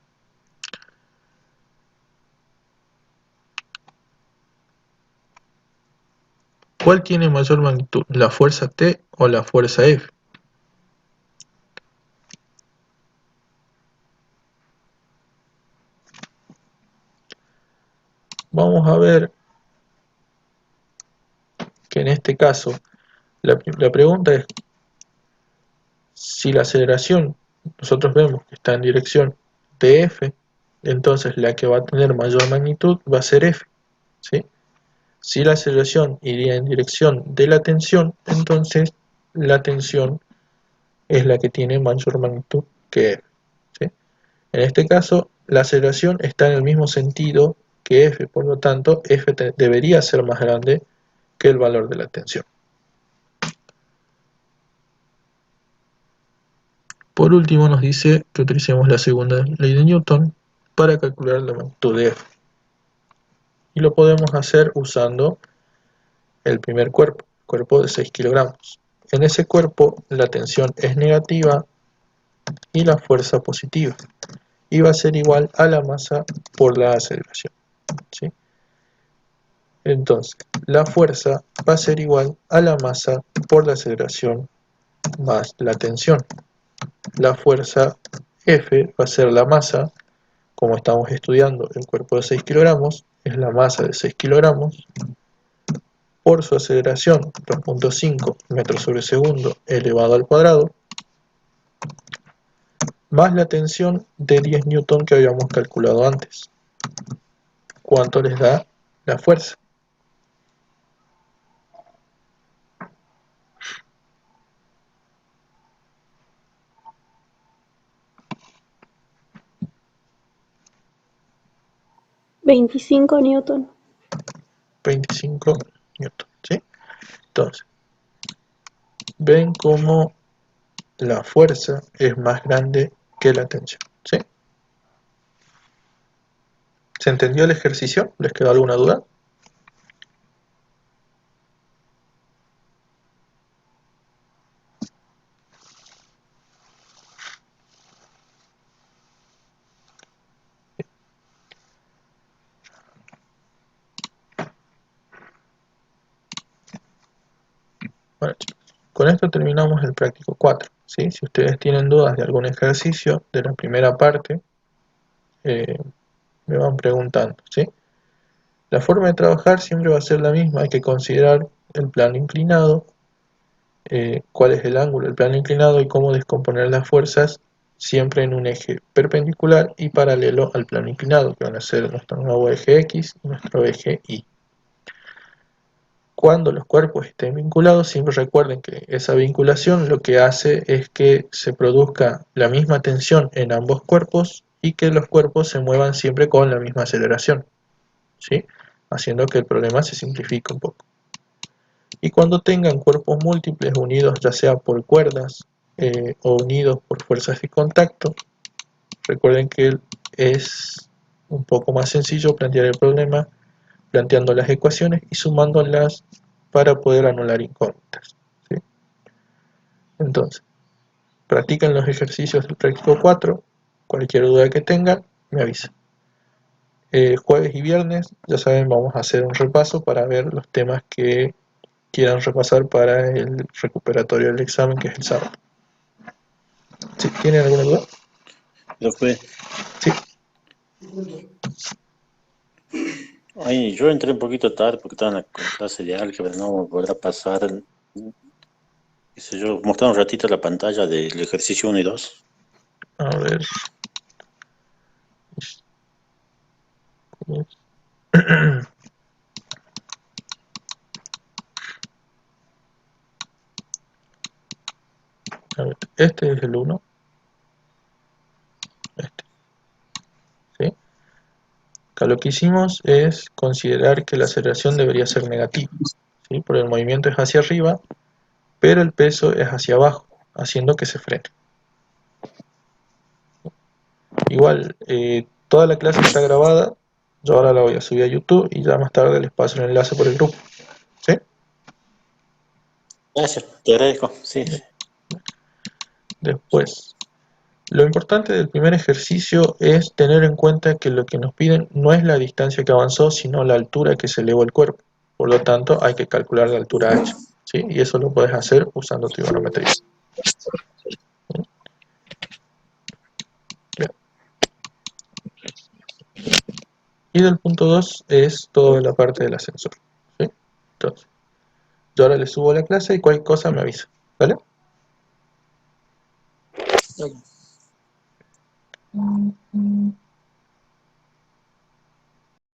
¿Cuál tiene mayor magnitud, la fuerza T o la fuerza F? vamos a ver que en este caso la pregunta es si la aceleración nosotros vemos que está en dirección de F, entonces la que va a tener mayor magnitud va a ser F, ¿sí? Si la aceleración iría en dirección de la tensión, entonces la tensión es la que tiene mayor magnitud que F, ¿sí? En este caso, la aceleración está en el mismo sentido que F, por lo tanto, F debería ser más grande que el valor de la tensión. Por último, nos dice que utilicemos la segunda ley de Newton para calcular la magnitud de F. Y lo podemos hacer usando el primer cuerpo de 6 kilogramos. En ese cuerpo la tensión es negativa y la fuerza positiva. Y va a ser igual a la masa por la aceleración, ¿sí? Entonces, la fuerza va a ser igual a la masa por la aceleración más la tensión. La fuerza F va a ser la masa, como estamos estudiando el cuerpo de 6 kilogramos, es la masa de 6 kilogramos, por su aceleración 2.5 metros sobre segundo elevado al cuadrado, más la tensión de 10 newton que habíamos calculado antes. ¿Cuánto les da la fuerza? $25 newton. 25 newton, ¿sí? Entonces, ven cómo la fuerza es más grande que la tensión, ¿sí? ¿Se entendió el ejercicio? ¿Les quedó alguna duda? Bueno, chicos, con esto terminamos el práctico 4, ¿sí? Si ustedes tienen dudas de algún ejercicio de la primera parte, me van preguntando, ¿sí? La forma de trabajar siempre va a ser la misma, hay que considerar el plano inclinado, cuál es el ángulo del plano inclinado y cómo descomponer las fuerzas siempre en un eje perpendicular y paralelo al plano inclinado, que van a ser nuestro nuevo eje X y nuestro eje Y. Cuando los cuerpos estén vinculados, siempre recuerden que esa vinculación lo que hace es que se produzca la misma tensión en ambos cuerpos y que los cuerpos se muevan siempre con la misma aceleración, ¿sí? Haciendo que el problema se simplifique un poco. Y cuando tengan cuerpos múltiples unidos ya sea por cuerdas o unidos por fuerzas de contacto, recuerden que es un poco más sencillo plantear el problema planteando las ecuaciones y sumándolas para poder anular incógnitas, ¿sí? Entonces, practiquen los ejercicios del práctico 4, cualquier duda que tengan, me avisan. Jueves y viernes, ya saben, vamos a hacer un repaso para ver los temas que quieran repasar para el recuperatorio del examen, que es el sábado. ¿Sí? ¿Tienen alguna duda? Profe, Sí. ay, yo entré un poquito tarde porque estaba en la clase de álgebra, no me podrá pasar, qué sé yo, mostrar un ratito la pantalla del ejercicio 1 y 2. A ver. A ver, este es el 1. Este. ¿Sí? Acá lo que hicimos es considerar que la aceleración debería ser negativa, ¿sí? Porque el movimiento es hacia arriba, pero el peso es hacia abajo, haciendo que se frene. Igual, toda la clase está grabada, yo ahora la voy a subir a YouTube y ya más tarde les paso el enlace por el grupo, ¿sí? Gracias, te agradezco, sí. Después, lo importante del primer ejercicio es tener en cuenta que lo que nos piden no es la distancia que avanzó, sino la altura que se elevó el cuerpo. Por lo tanto, hay que calcular la altura h, ¿sí? Y eso lo puedes hacer usando trigonometría. Bien. Y del punto 2 es toda la parte del ascensor. ¿Sí? Entonces, yo ahora le subo la clase y cualquier cosa me avisa. ¿Vale? Ok.